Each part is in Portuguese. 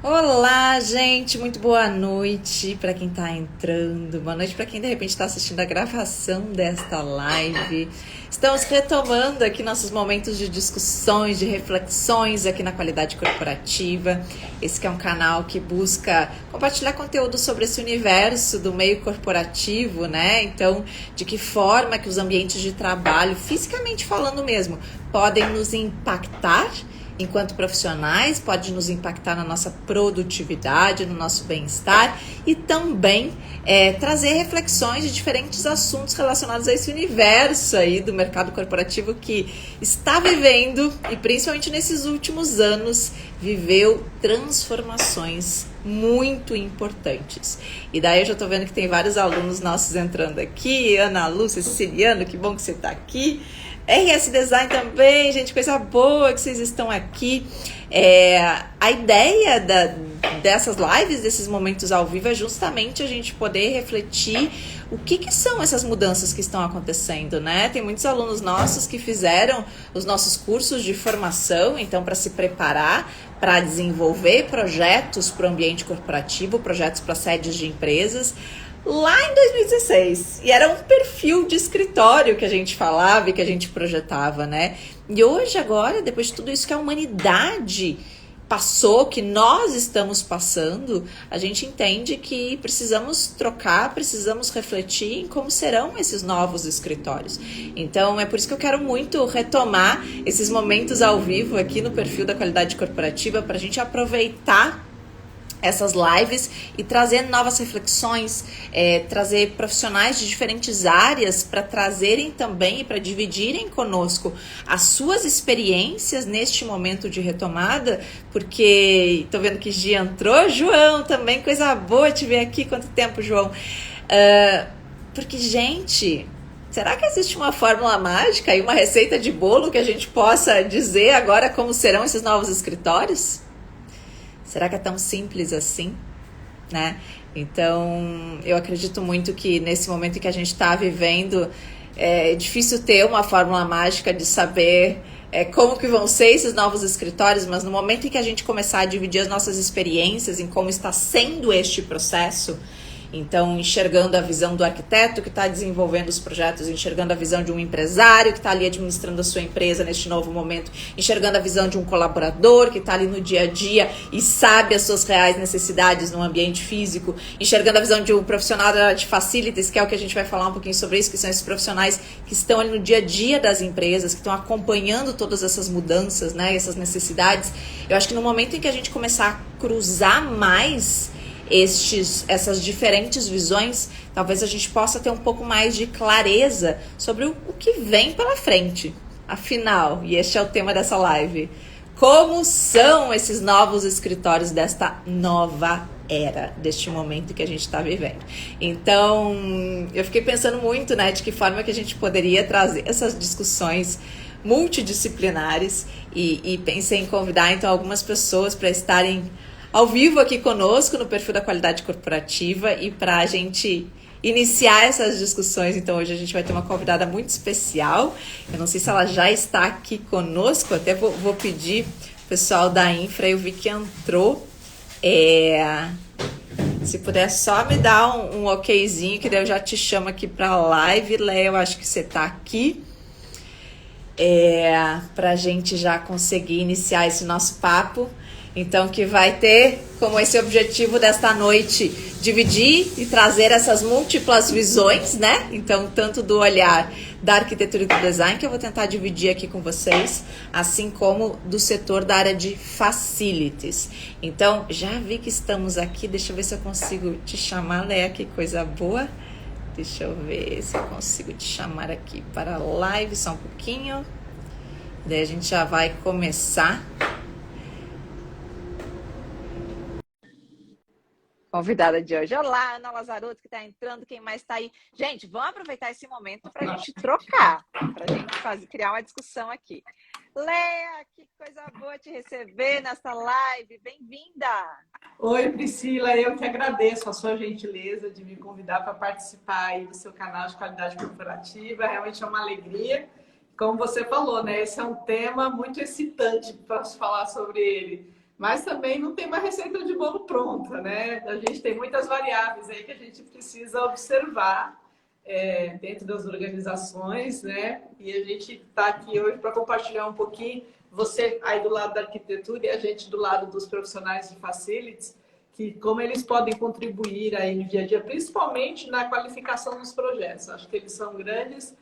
Olá, gente, muito boa noite para quem está entrando, boa noite para quem de repente está assistindo a gravação desta live. Estamos retomando aqui nossos momentos de discussões, de reflexões aqui na Qualidade Corporativa. Esse que é um canal que busca compartilhar conteúdo sobre esse universo do meio corporativo, né? Então, de que forma que os ambientes de trabalho, fisicamente falando mesmo, podem nos impactar enquanto profissionais, pode nos impactar na nossa produtividade, no nosso bem-estar e também trazer reflexões de diferentes assuntos relacionados a esse universo aí do mercado corporativo que está vivendo e principalmente nesses últimos anos viveu transformações muito importantes. E daí eu já estou vendo que tem vários alunos nossos entrando aqui, Ana Lúcia, Siciliano, que bom que você está aqui. RS Design também, gente, coisa boa que vocês estão aqui. A ideia dessas lives, desses momentos ao vivo, é justamente a gente poder refletir o que são essas mudanças que estão acontecendo, né? Tem muitos alunos nossos que fizeram os nossos cursos de formação, então, para se preparar, para desenvolver projetos para o ambiente corporativo, projetos para sedes de empresas, lá em 2016, e era um perfil de escritório que a gente falava e que a gente projetava, né? E hoje, agora, depois de tudo isso que a humanidade passou, que nós estamos passando, a gente entende que precisamos trocar, precisamos refletir em como serão esses novos escritórios. Então, é por isso que eu quero muito retomar esses momentos ao vivo aqui no perfil da Qualidade Corporativa, para a gente aproveitar essas lives e trazer novas reflexões, trazer profissionais de diferentes áreas para trazerem também e para dividirem conosco as suas experiências neste momento de retomada, porque estou vendo que Gia entrou, João também, coisa boa te ver aqui, quanto tempo, João? Porque, gente, será que existe uma fórmula mágica e uma receita de bolo que a gente possa dizer agora como serão esses novos escritórios? Será que é tão simples assim, né? Então, eu acredito muito que nesse momento em que a gente está vivendo, é difícil ter uma fórmula mágica de saber como que vão ser esses novos escritórios, mas no momento em que a gente começar a dividir as nossas experiências em como está sendo este processo, então, enxergando a visão do arquiteto que está desenvolvendo os projetos, enxergando a visão de um empresário que está ali administrando a sua empresa neste novo momento, enxergando a visão de um colaborador que está ali no dia a dia e sabe as suas reais necessidades no ambiente físico, enxergando a visão de um profissional de facilities, que é o que a gente vai falar um pouquinho sobre isso, que são esses profissionais que estão ali no dia a dia das empresas, que estão acompanhando todas essas mudanças, né, essas necessidades. Eu acho que no momento em que a gente começar a cruzar mais essas diferentes visões, talvez a gente possa ter um pouco mais de clareza sobre o que vem pela frente. Afinal, e este é o tema dessa live, como são esses novos escritórios desta nova era, deste momento que a gente está vivendo. Então, eu fiquei pensando muito, né, de que forma que a gente poderia trazer essas discussões multidisciplinares e pensei em convidar, então, algumas pessoas para estarem ao vivo aqui conosco no perfil da Qualidade Corporativa e para a gente iniciar essas discussões. Então hoje a gente vai ter uma convidada muito especial, eu não sei se ela já está aqui conosco, até vou pedir o pessoal da Infra, eu vi que entrou, se puder só me dar um okzinho, que daí eu já te chamo aqui para a live. Léa, eu acho que você está aqui, para a gente já conseguir iniciar esse nosso papo. Então, que vai ter como esse objetivo desta noite dividir e trazer essas múltiplas visões, né? Então, tanto do olhar da arquitetura e do design, que eu vou tentar dividir aqui com vocês, assim como do setor da área de facilities. Então, já vi que estamos aqui, deixa eu ver se eu consigo te chamar, Léa, que coisa boa. Deixa eu ver se eu consigo te chamar aqui para a live, só um pouquinho. Daí a gente já vai começar. Convidada de hoje. Olá, Ana Lazarotto, que está entrando, quem mais está aí? Gente, vamos aproveitar esse momento para a gente trocar, para a gente criar uma discussão aqui. Léa, que coisa boa te receber nessa live, bem-vinda! Oi, Priscila, eu que agradeço a sua gentileza de me convidar para participar aí do seu canal de Qualidade Corporativa, realmente é uma alegria. Como você falou, né? Esse é um tema muito excitante para se falar sobre ele. Mas também não tem uma receita de bolo pronta, né? A gente tem muitas variáveis aí que a gente precisa observar dentro das organizações, né? E a gente está aqui hoje para compartilhar um pouquinho, você aí do lado da arquitetura e a gente do lado dos profissionais de facilities, que como eles podem contribuir aí no dia a dia, principalmente na qualificação dos projetos. Acho que eles são grandes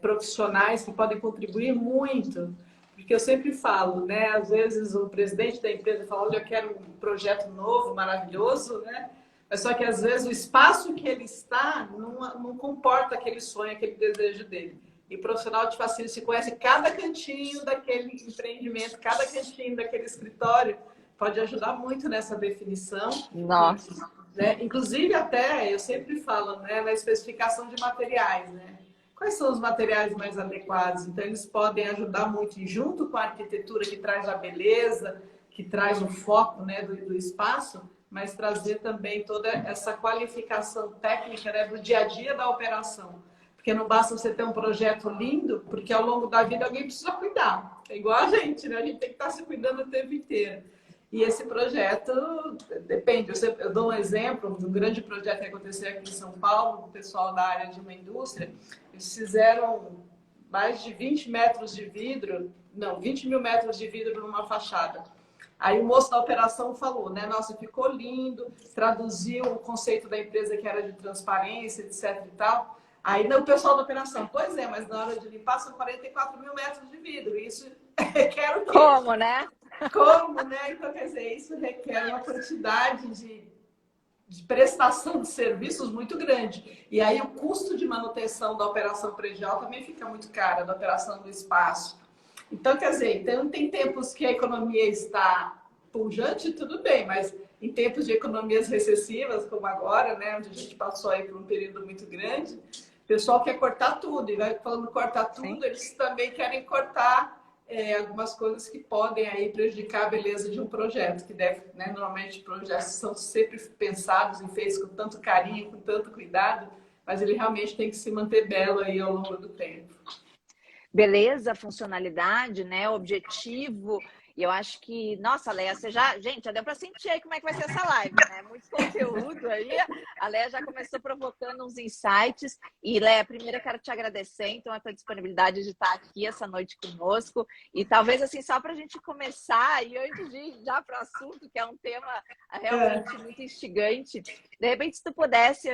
profissionais que podem contribuir muito, porque eu sempre falo, né? Às vezes o presidente da empresa fala, olha, eu quero um projeto novo, maravilhoso, né? Mas só que às vezes o espaço que ele está não comporta aquele sonho, aquele desejo dele. E o profissional de facilities se conhece cada cantinho daquele empreendimento, cada cantinho daquele escritório, pode ajudar muito nessa definição. Nossa. Né? Inclusive, até, eu sempre falo, né, na especificação de materiais, né? Quais são os materiais mais adequados? Então, eles podem ajudar muito, e junto com a arquitetura que traz a beleza, que traz o foco, né, do espaço, mas trazer também toda essa qualificação técnica, né, do dia a dia da operação. Porque não basta você ter um projeto lindo, porque ao longo da vida alguém precisa cuidar. É igual a gente, né? A gente tem que estar se cuidando o tempo inteiro. E esse projeto depende. Eu dou um exemplo de um grande projeto que aconteceu aqui em São Paulo, o pessoal da área de uma indústria. Eles fizeram mais de 20 metros de vidro, não, 20 mil metros de vidro numa fachada. Aí o moço da operação falou, né? Nossa, ficou lindo, traduziu o conceito da empresa que era de transparência, etc e tal. Aí o pessoal da operação, pois é, mas na hora de limpar são 44 mil metros de vidro. Isso requer o quê? Como, né? Como, né? Então, quer dizer, isso requer uma quantidade de prestação de serviços muito grande. E aí o custo de manutenção da operação predial também fica muito caro, da operação do espaço. Então, quer dizer, então, tem tempos que a economia está pujante, tudo bem, mas em tempos de economias recessivas, como agora, né, onde a gente passou aí por um período muito grande, o pessoal quer cortar tudo, e vai falando cortar tudo, sim, eles também querem cortar algumas coisas que podem aí prejudicar a beleza de um projeto, que deve, né, normalmente projetos são sempre pensados e feitos com tanto carinho, com tanto cuidado, mas ele realmente tem que se manter belo aí ao longo do tempo. Beleza, funcionalidade, né? Objetivo. E eu acho que, nossa, Léa, você já deu para sentir aí como é que vai ser essa live, né? Muito conteúdo aí. A Léa já começou provocando uns insights. E, Léa, primeiro eu quero te agradecer, então, a tua disponibilidade de estar aqui essa noite conosco. E talvez, assim, só para a gente começar, e antes de ir já para o assunto, que é um tema realmente muito instigante, de repente, se tu pudesse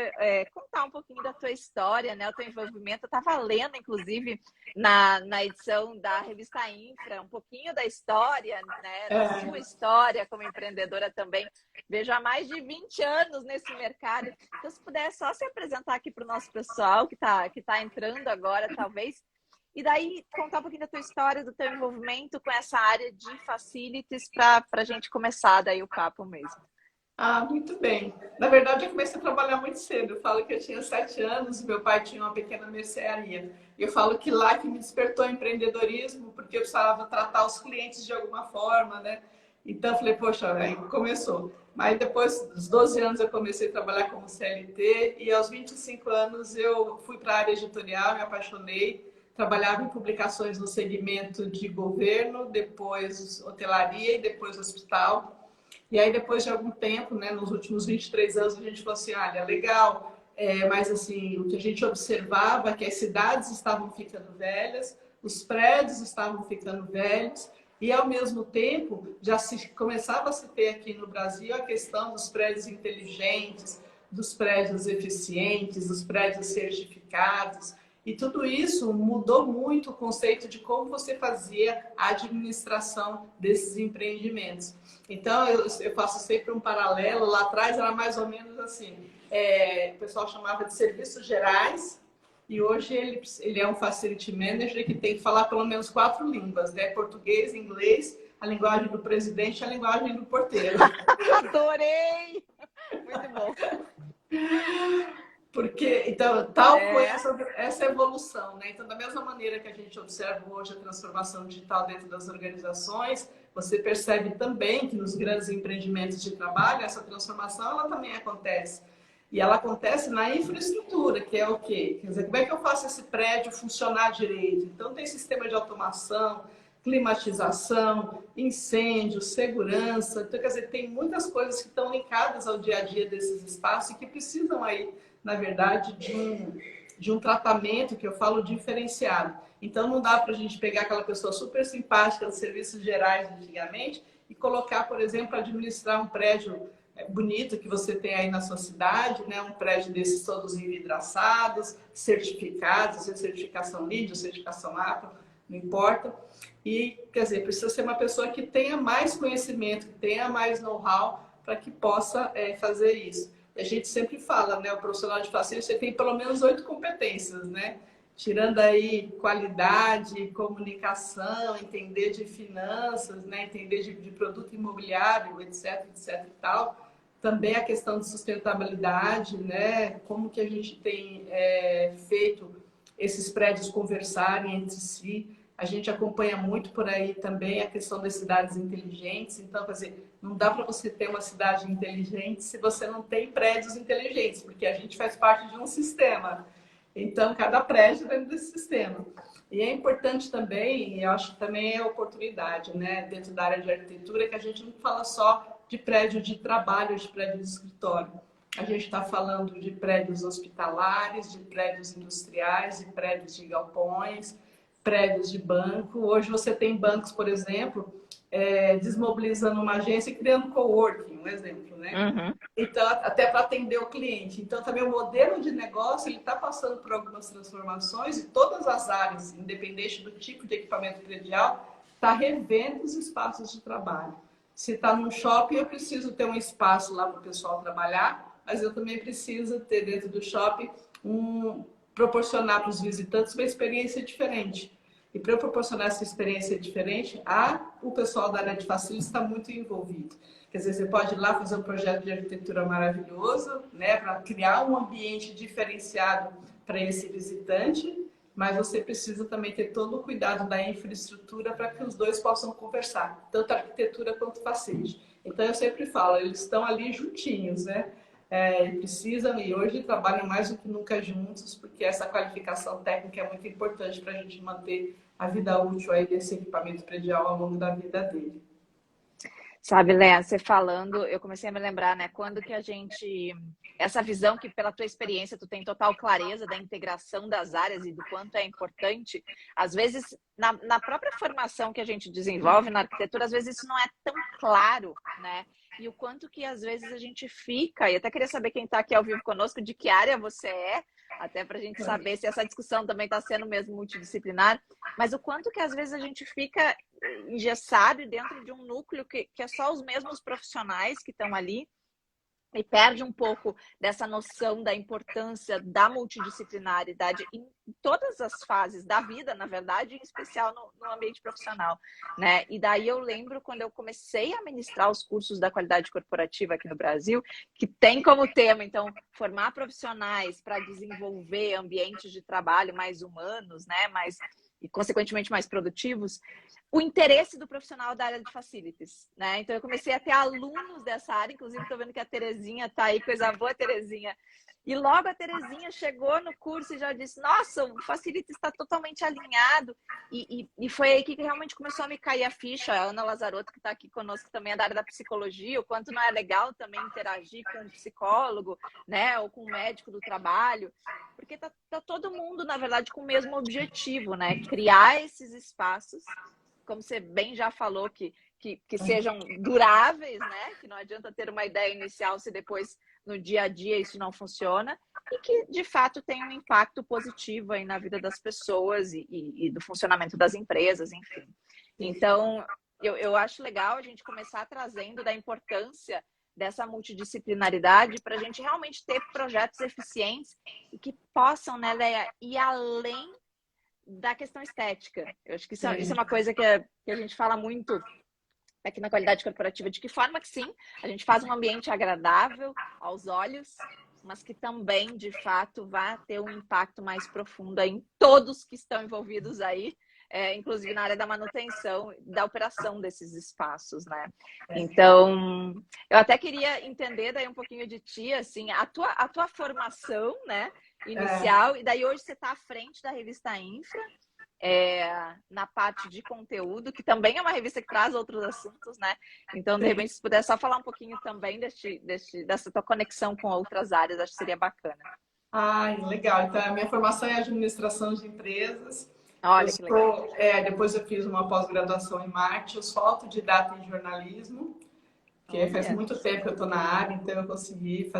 contar um pouquinho da tua história, né? O teu envolvimento. Eu estava lendo, inclusive, na edição da revista Infra, um pouquinho da história, né, da sua história como empreendedora também. Vejo há mais de 20 anos nesse mercado. Então, se puder só se apresentar aqui para o nosso pessoal que tá entrando agora, talvez, e daí contar um pouquinho da tua história, do teu envolvimento com essa área de facilities para a gente começar daí o papo mesmo. Ah, muito bem. Na verdade, eu comecei a trabalhar muito cedo. Eu falo que eu tinha 7 anos e meu pai tinha uma pequena mercearia. Eu falo que lá que me despertou o empreendedorismo, porque eu precisava tratar os clientes de alguma forma, né? Então, eu falei, poxa, aí começou. Mas depois dos 12 anos eu comecei a trabalhar como CLT e aos 25 anos eu fui para a área editorial, me apaixonei. Trabalhava em publicações no segmento de governo, depois hotelaria e depois hospital. E aí, depois de algum tempo, né, nos últimos 23 anos, a gente falou assim, olha, legal, mas assim, o que a gente observava é que as cidades estavam ficando velhas, os prédios estavam ficando velhos, e ao mesmo tempo, começava a se ter aqui no Brasil a questão dos prédios inteligentes, dos prédios eficientes, dos prédios certificados, e tudo isso mudou muito o conceito de como você fazia a administração desses empreendimentos. Então, eu faço sempre um paralelo. Lá atrás era mais ou menos assim. O pessoal chamava de serviços gerais. E hoje ele é um facility manager que tem que falar pelo menos 4 línguas, né? Português, inglês, a linguagem do presidente e a linguagem do porteiro. Adorei! Muito bom. Porque, então, tal foi essa evolução, né? Então, da mesma maneira que a gente observa hoje a transformação digital dentro das organizações, você percebe também que nos grandes empreendimentos de trabalho, essa transformação, ela também acontece. E ela acontece na infraestrutura, que é o quê? Quer dizer, como é que eu faço esse prédio funcionar direito? Então, tem sistema de automação, climatização, incêndio, segurança. Então, quer dizer, tem muitas coisas que estão ligadas ao dia a dia desses espaços e que precisam aí, na verdade, de um tratamento que eu falo diferenciado. Então, não dá para a gente pegar aquela pessoa super simpática dos serviços gerais de antigamente e colocar, por exemplo, para administrar um prédio bonito que você tem aí na sua cidade, né? Um prédio desses todos envidraçados, certificados, certificação LEED, certificação APA, não importa. E, quer dizer, precisa ser uma pessoa que tenha mais conhecimento, que tenha mais know-how para que possa fazer isso. E a gente sempre fala, né? O profissional de facility, você tem pelo menos 8 competências, né? Tirando aí qualidade, comunicação, entender de finanças, né? Entender de produto imobiliário, etc, etc e tal. Também a questão de sustentabilidade, né? Como que a gente tem feito esses prédios conversarem entre si. A gente acompanha muito por aí também a questão das cidades inteligentes. Então, quer dizer, não dá para você ter uma cidade inteligente se você não tem prédios inteligentes, porque a gente faz parte de um sistema. Então, cada prédio dentro desse sistema. E é importante também, e eu acho que também é oportunidade, né, dentro da área de arquitetura, que a gente não fala só de prédio de trabalho, de prédio de escritório. A gente está falando de prédios hospitalares, de prédios industriais, de prédios de galpões, prédios de banco. Hoje você tem bancos, por exemplo, desmobilizando uma agência e criando coworking, um exemplo, né? Uhum. Então, até para atender o cliente. Então, também o modelo de negócio ele está passando por algumas transformações e todas as áreas, independente do tipo de equipamento predial, está revendo os espaços de trabalho. Se está num shopping, eu preciso ter um espaço lá para o pessoal trabalhar, mas eu também preciso ter dentro do shopping proporcionar para os visitantes uma experiência diferente. E para eu proporcionar essa experiência diferente, o pessoal da área de facility está muito envolvido. Quer dizer, você pode ir lá fazer um projeto de arquitetura maravilhoso, né, para criar um ambiente diferenciado para esse visitante, mas você precisa também ter todo o cuidado da infraestrutura para que os dois possam conversar, tanto a arquitetura quanto o facility. Então, eu sempre falo, eles estão ali juntinhos, né? Precisam e hoje trabalham mais do que nunca juntos, porque essa qualificação técnica é muito importante para a gente manter a vida útil aí desse equipamento predial ao longo da vida dele. Sabe, Léa, você falando, eu comecei a me lembrar, né, quando que a gente, essa visão que pela tua experiência tu tem total clareza da integração das áreas e do quanto é importante, às vezes na própria formação que a gente desenvolve na arquitetura, às vezes isso não é tão claro, né? E o quanto que às vezes a gente fica, e até queria saber quem está aqui ao vivo conosco, de que área você é, até para a gente saber se essa discussão também está sendo mesmo multidisciplinar, mas o quanto que às vezes a gente fica engessado dentro de um núcleo que é só os mesmos profissionais que estão ali, e perde um pouco dessa noção da importância da multidisciplinaridade em todas as fases da vida, na verdade, em especial no ambiente profissional, né? E daí eu lembro quando eu comecei a ministrar os cursos da qualidade corporativa aqui no Brasil, que tem como tema, então, formar profissionais para desenvolver ambientes de trabalho mais humanos, né? E, consequentemente, mais produtivos, o interesse do profissional da área de facilities, né? Então, eu comecei a ter alunos dessa área, inclusive estou vendo que a Terezinha está aí, coisa boa, Terezinha. E logo a Terezinha chegou no curso e já disse, nossa, o facilities está totalmente alinhado. E foi aí que realmente começou a me cair a ficha. A Ana Lazarotto, que está aqui conosco, também é da área da psicologia, o quanto não é legal também interagir com um psicólogo, né? Ou com um médico do trabalho. Porque tá todo mundo, na verdade, com o mesmo objetivo, né? Criar esses espaços, como você bem já falou, que sejam duráveis, né? Que não adianta ter uma ideia inicial se depois no dia a dia isso não funciona, e que de fato tem um impacto positivo aí na vida das pessoas e do funcionamento das empresas, enfim. Então, eu acho legal a gente começar trazendo da importância dessa multidisciplinaridade para a gente realmente ter projetos eficientes e que possam, né, Léa, ir além da questão estética. Eu acho que isso é uma coisa que a gente fala muito aqui na qualidade corporativa, de que forma que sim, a gente faz um ambiente agradável aos olhos, mas que também, de fato, vai ter um impacto mais profundo em todos que estão envolvidos aí, inclusive na área da manutenção, da operação desses espaços, né? Então, eu até queria entender daí um pouquinho de ti, assim, a tua formação, né, inicial, e daí hoje você está à frente da revista Infra, na parte de conteúdo, que também é uma revista que traz outros assuntos, né? Então, de repente, se puder só falar um pouquinho também dessa tua conexão com outras áreas, acho que seria bacana. Ai, legal. Então, a minha formação é administração de empresas. Olha que legal. Depois eu fiz uma pós-graduação em marketing, eu sou autodidata em jornalismo, que faz muito tempo que eu estou na área, então eu consegui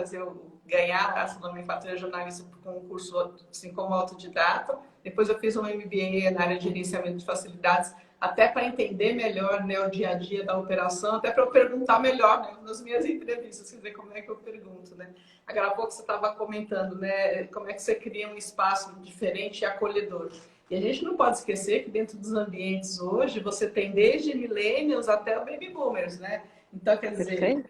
ganhar a nomenclatura de jornalista com um curso assim como autodidata. Depois eu fiz um MBA na área de gerenciamento de facilidades, até para entender melhor, né, o dia a dia da operação, até para eu perguntar melhor, né, nas minhas entrevistas, quer dizer, como é que eu pergunto, né? Agora há pouco você estava comentando, né, como é que você cria um espaço diferente e acolhedor. E a gente não pode esquecer que dentro dos ambientes hoje, você tem desde millennials até o baby boomers, né? Então, quer dizer...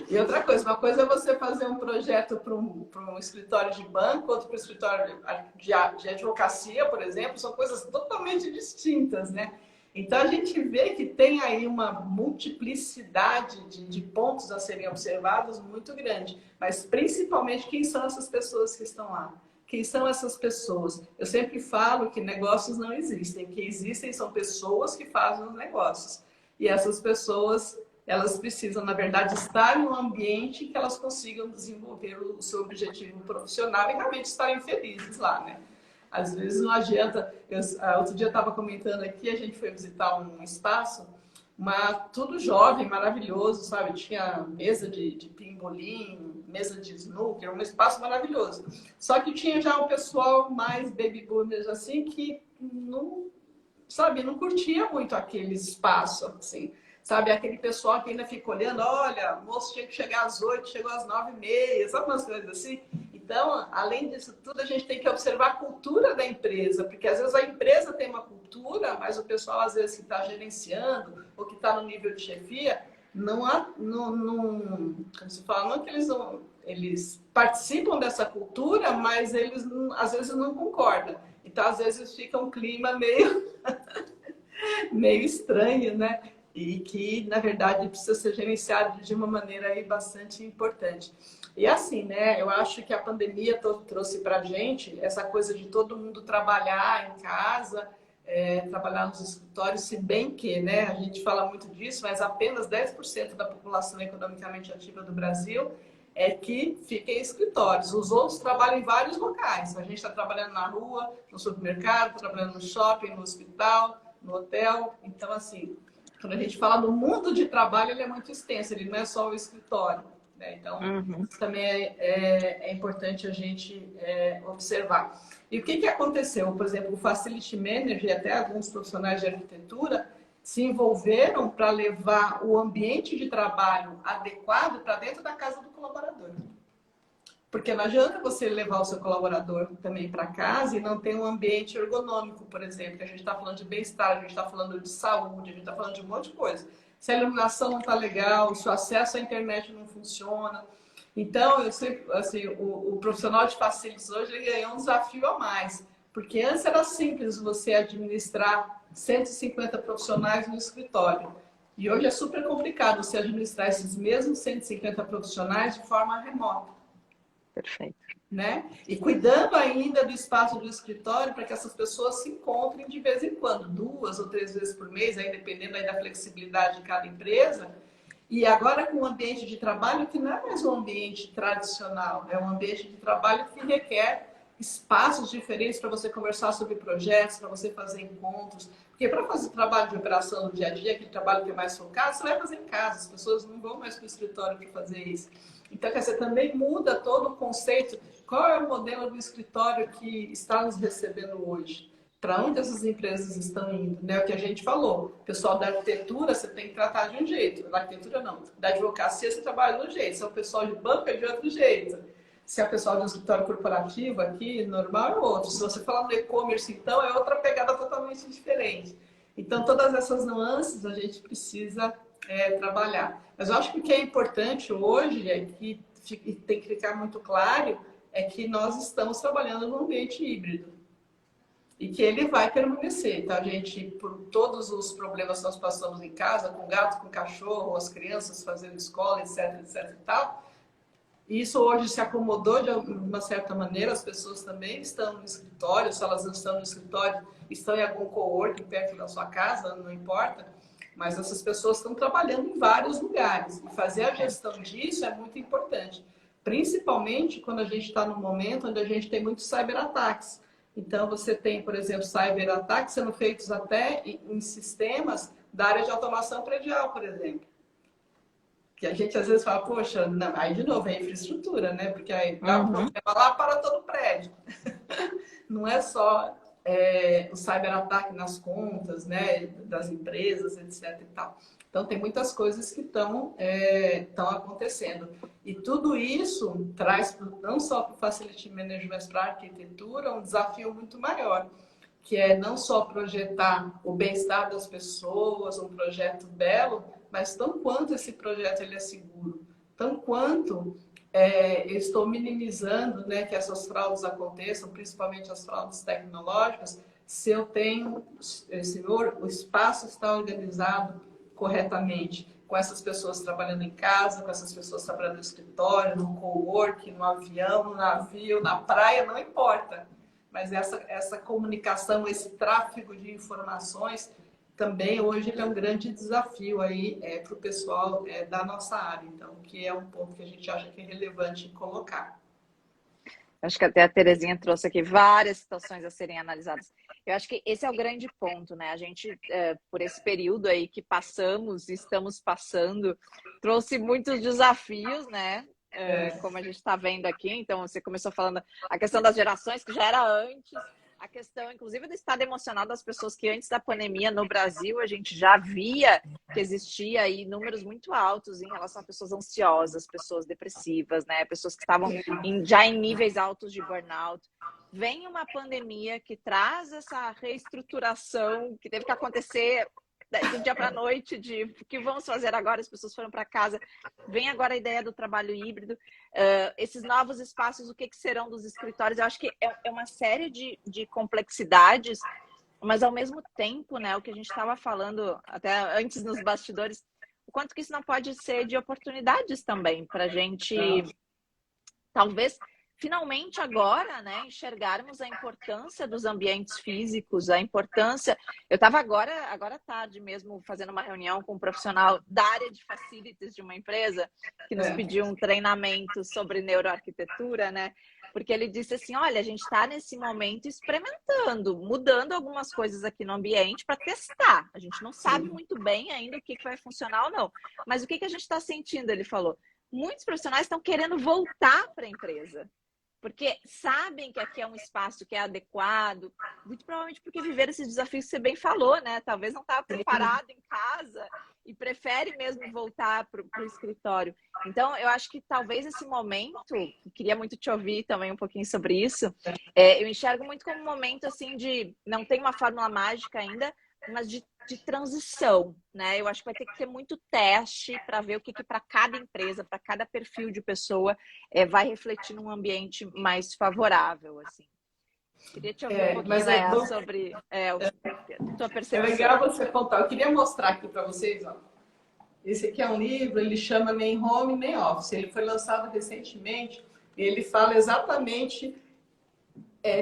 E outra coisa, uma coisa é você fazer um projeto para um escritório de banco, outro para um escritório de advocacia, por exemplo, são coisas totalmente distintas, né? Então, a gente vê que tem aí uma multiplicidade de pontos a serem observados muito grande, mas principalmente quem são essas pessoas que estão lá? Quem são essas pessoas? Eu sempre falo que negócios não existem, o que existem são pessoas que fazem os negócios. E essas pessoas, elas precisam, na verdade, estar em um ambiente que elas consigam desenvolver o seu objetivo profissional e realmente estarem felizes lá, né? Às vezes não adianta... outro dia eu estava comentando aqui, a gente foi visitar um espaço, tudo jovem, maravilhoso, sabe? Tinha mesa de pimbolim, mesa de snooker, um espaço maravilhoso. Só que tinha já um pessoal mais baby boomers, assim, que não, sabe, não curtia muito aquele espaço, assim. Sabe, aquele pessoal que ainda fica olhando, olha, o moço tinha que chegar às 8, chegou às 9h30, sabe umas coisas assim? Então, além disso tudo, a gente tem que observar a cultura da empresa, porque às vezes a empresa tem uma cultura, mas o pessoal, às vezes, que está gerenciando ou que está no nível de chefia, como se fala, não que eles participam dessa cultura, mas eles, às vezes, não concordam. Então, às vezes, fica um clima meio estranho, né? E que, na verdade, precisa ser gerenciado de uma maneira aí bastante importante. E assim, né, eu acho que a pandemia trouxe para a gente essa coisa de todo mundo trabalhar em casa, trabalhar nos escritórios, se bem que, né, a gente fala muito disso, mas apenas 10% da população economicamente ativa do Brasil é que fica em escritórios. Os outros trabalham em vários locais. A gente está trabalhando na rua, no supermercado, trabalhando no shopping, no hospital, no hotel. Então, assim... Quando a gente fala do mundo de trabalho, ele é muito extenso, ele não é só o escritório, né? Então, isso também é importante a gente observar. E o que aconteceu? Por exemplo, o Facility Manager e até alguns profissionais de arquitetura se envolveram para levar o ambiente de trabalho adequado para dentro da casa do colaborador. Porque não adianta você levar o seu colaborador também para casa e não ter um ambiente ergonômico, por exemplo. A gente está falando de bem-estar, a gente está falando de saúde, a gente está falando de um monte de coisa. Se a iluminação não está legal, se o acesso à internet não funciona. Então, eu sei, assim, o profissional de facilities hoje ele ganhou um desafio a mais. Porque antes era simples você administrar 150 profissionais no escritório. E hoje é super complicado você administrar esses mesmos 150 profissionais de forma remota. Perfeito. Né? E cuidando ainda do espaço do escritório para que essas pessoas se encontrem de vez em quando, 2 ou 3 vezes por mês, aí dependendo aí da flexibilidade de cada empresa. E agora com um ambiente de trabalho que não é mais um ambiente tradicional, é um ambiente de trabalho que requer espaços diferentes para você conversar sobre projetos, para você fazer encontros. Porque para fazer trabalho de operação no dia a dia, aquele trabalho que é mais focado, você vai fazer em casa, as pessoas não vão mais para o escritório para fazer isso. Então, quer dizer, também muda todo o conceito. Qual é o modelo do escritório que está nos recebendo hoje? Para onde essas empresas estão indo? Né? O que a gente falou. O pessoal da arquitetura, você tem que tratar de um jeito. Da arquitetura, não. Da advocacia, você trabalha de um jeito. Se é o pessoal de banco, é de outro jeito. Se é o pessoal de um escritório corporativo aqui, normal, é outro. Se você falar no e-commerce, então, é outra pegada totalmente diferente. Então, todas essas nuances a gente precisa trabalhar. Mas eu acho que o que é importante hoje, que tem que ficar muito claro, é que nós estamos trabalhando num ambiente híbrido. E que ele vai permanecer. Então, a gente, por todos os problemas que nós passamos em casa, com gato, com cachorro, as crianças fazendo escola, etc, etc e tal, Isso hoje se acomodou de uma certa maneira, as pessoas também estão no escritório, se elas não estão no escritório, estão em algum coworking perto da sua casa, não importa, mas essas pessoas estão trabalhando em vários lugares. E fazer a gestão disso é muito importante, principalmente quando a gente está num momento onde a gente tem muitos cyberataques. Então, você tem, por exemplo, cyberataques sendo feitos até em sistemas da área de automação predial, por exemplo. Que a gente às vezes fala, poxa, não, aí de novo é infraestrutura, né? Porque aí dá um problema lá para todo o prédio. Não é só o cyberataque nas contas, né, das empresas, etc. E tal. Então, tem muitas coisas que estão acontecendo. E tudo isso traz, não só para o Facility Management, mas para a arquitetura, um desafio muito maior, que é não só projetar o bem-estar das pessoas, um projeto belo, mas tão quanto esse projeto ele é seguro, tão quanto eu estou minimizando, né, que essas fraudes aconteçam, principalmente as fraudes tecnológicas, se eu tenho, o espaço está organizado corretamente, com essas pessoas trabalhando em casa, com essas pessoas trabalhando no escritório, no coworking, no avião, no navio, na praia, não importa. Mas essa comunicação, esse tráfego de informações, também hoje ele é um grande desafio aí para o pessoal da nossa área. Então, que é um ponto que a gente acha que é relevante colocar. Acho que até a Terezinha trouxe aqui várias situações a serem analisadas. Eu acho que esse é o grande ponto, né? A gente, por esse período aí que passamos e estamos passando, trouxe muitos desafios, né? Como a gente está vendo aqui. Então, você começou falando a questão das gerações, que já era antes, a questão, inclusive, do estado emocional das pessoas, que antes da pandemia no Brasil a gente já via que existia aí números muito altos em relação a pessoas ansiosas, pessoas depressivas, né? Pessoas que estavam já em níveis altos de burnout. Vem uma pandemia que traz essa reestruturação que teve que acontecer do dia para a noite, de o que vamos fazer agora, as pessoas foram para casa. Vem agora a ideia do trabalho híbrido, esses novos espaços, o que serão dos escritórios. Eu acho que é uma série de complexidades, mas ao mesmo tempo, né, o que a gente estava falando até antes nos bastidores, o quanto que isso não pode ser de oportunidades também, para a gente, talvez, finalmente agora, né, enxergarmos a importância dos ambientes físicos, a importância... Eu estava agora à tarde mesmo fazendo uma reunião com um profissional da área de facilities de uma empresa que nos pediu um treinamento sobre neuroarquitetura, né? Porque ele disse assim, olha, a gente está nesse momento experimentando, mudando algumas coisas aqui no ambiente para testar. A gente não sabe muito bem ainda o que vai funcionar ou não. Mas o que a gente está sentindo? Ele falou, muitos profissionais estão querendo voltar para a empresa. Porque sabem que aqui é um espaço que é adequado, muito provavelmente porque viveram esses desafios que você bem falou, né? Talvez não estava preparado em casa e prefere mesmo voltar para o escritório. Então, eu acho que talvez esse momento, queria muito te ouvir também um pouquinho sobre isso, eu enxergo muito como um momento assim de, não tem uma fórmula mágica ainda, mas de transição, né? Eu acho que vai ter que ter muito teste para ver o que para cada empresa, para cada perfil de pessoa vai refletir num ambiente mais favorável, assim. Queria te ouvir um pouquinho, Léa, sobre a tua percepção. É legal você contar. Eu queria mostrar aqui para vocês, ó. Esse aqui é um livro, ele chama Nem Home, Nem Office. Ele foi lançado recentemente e ele fala exatamente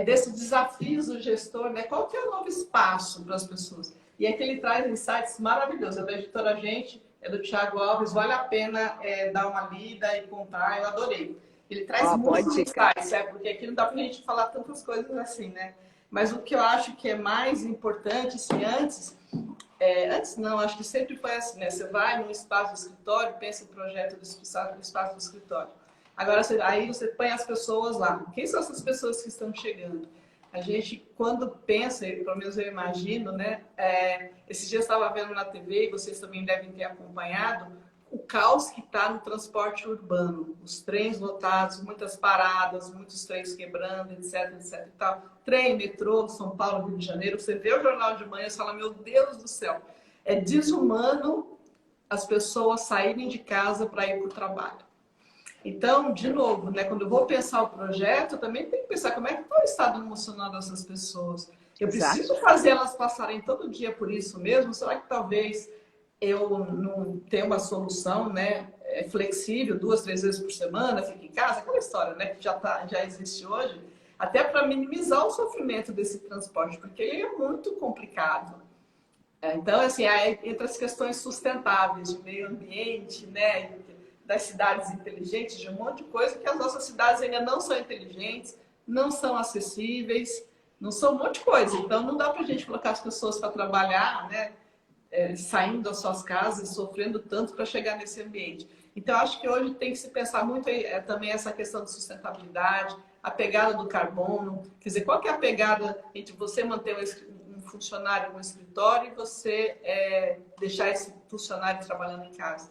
desses desafios do gestor, né? Qual que é o novo espaço para as pessoas? E aqui ele traz insights maravilhosos. É da editora Gente, é do Thiago Alves. Vale a pena dar uma lida e comprar. Eu adorei. Ele traz muitos insights, porque aqui não dá para a gente falar tantas coisas assim, né? Mas o que eu acho que é mais importante, assim, antes não, acho que sempre foi assim, né? Você vai num espaço do escritório, pensa em projeto do espaço do escritório. Agora, aí você põe as pessoas lá. Quem são essas pessoas que estão chegando? A gente, quando pensa, pelo menos eu imagino, né? Esses dias eu estava vendo na TV, e vocês também devem ter acompanhado, o caos que está no transporte urbano. Os trens lotados, muitas paradas, muitos trens quebrando, etc, etc e tal. Trem, metrô, São Paulo, Rio de Janeiro. Você vê o jornal de manhã e fala, meu Deus do céu, é desumano as pessoas saírem de casa para ir para o trabalho. Então, de novo, né, quando eu vou pensar o projeto, eu também tenho que pensar como é que está o estado emocional dessas pessoas. Eu preciso fazer elas passarem todo dia por isso mesmo? Será que talvez eu não tenha uma solução, né, é flexível, 2, 3 vezes por semana, fica em casa, aquela história, né, que já existe hoje, até para minimizar o sofrimento desse transporte, porque ele é muito complicado. Então, assim, entre as questões sustentáveis de meio ambiente, né, das cidades inteligentes, de um monte de coisa, que as nossas cidades ainda não são inteligentes, não são acessíveis, não são um monte de coisa. Então, não dá para a gente colocar as pessoas para trabalhar, né, saindo das suas casas, sofrendo tanto para chegar nesse ambiente. Então, acho que hoje tem que se pensar muito também essa questão de sustentabilidade, a pegada do carbono. Quer dizer, qual que é a pegada entre você manter um funcionário no escritório e você deixar esse funcionário trabalhando em casa?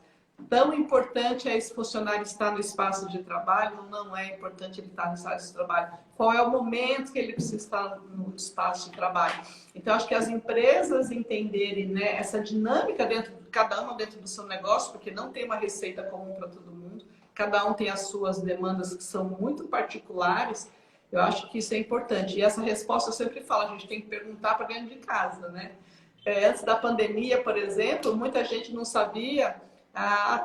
Tão importante é esse funcionário estar no espaço de trabalho ou não é importante ele estar no espaço de trabalho? Qual é o momento que ele precisa estar no espaço de trabalho? Então, acho que as empresas entenderem, né, essa dinâmica cada uma dentro do seu negócio, porque não tem uma receita comum para todo mundo, cada um tem as suas demandas que são muito particulares. Eu acho que isso é importante. E essa resposta eu sempre falo, a gente tem que perguntar para dentro de casa, né? Antes da pandemia, por exemplo, muita gente não sabia.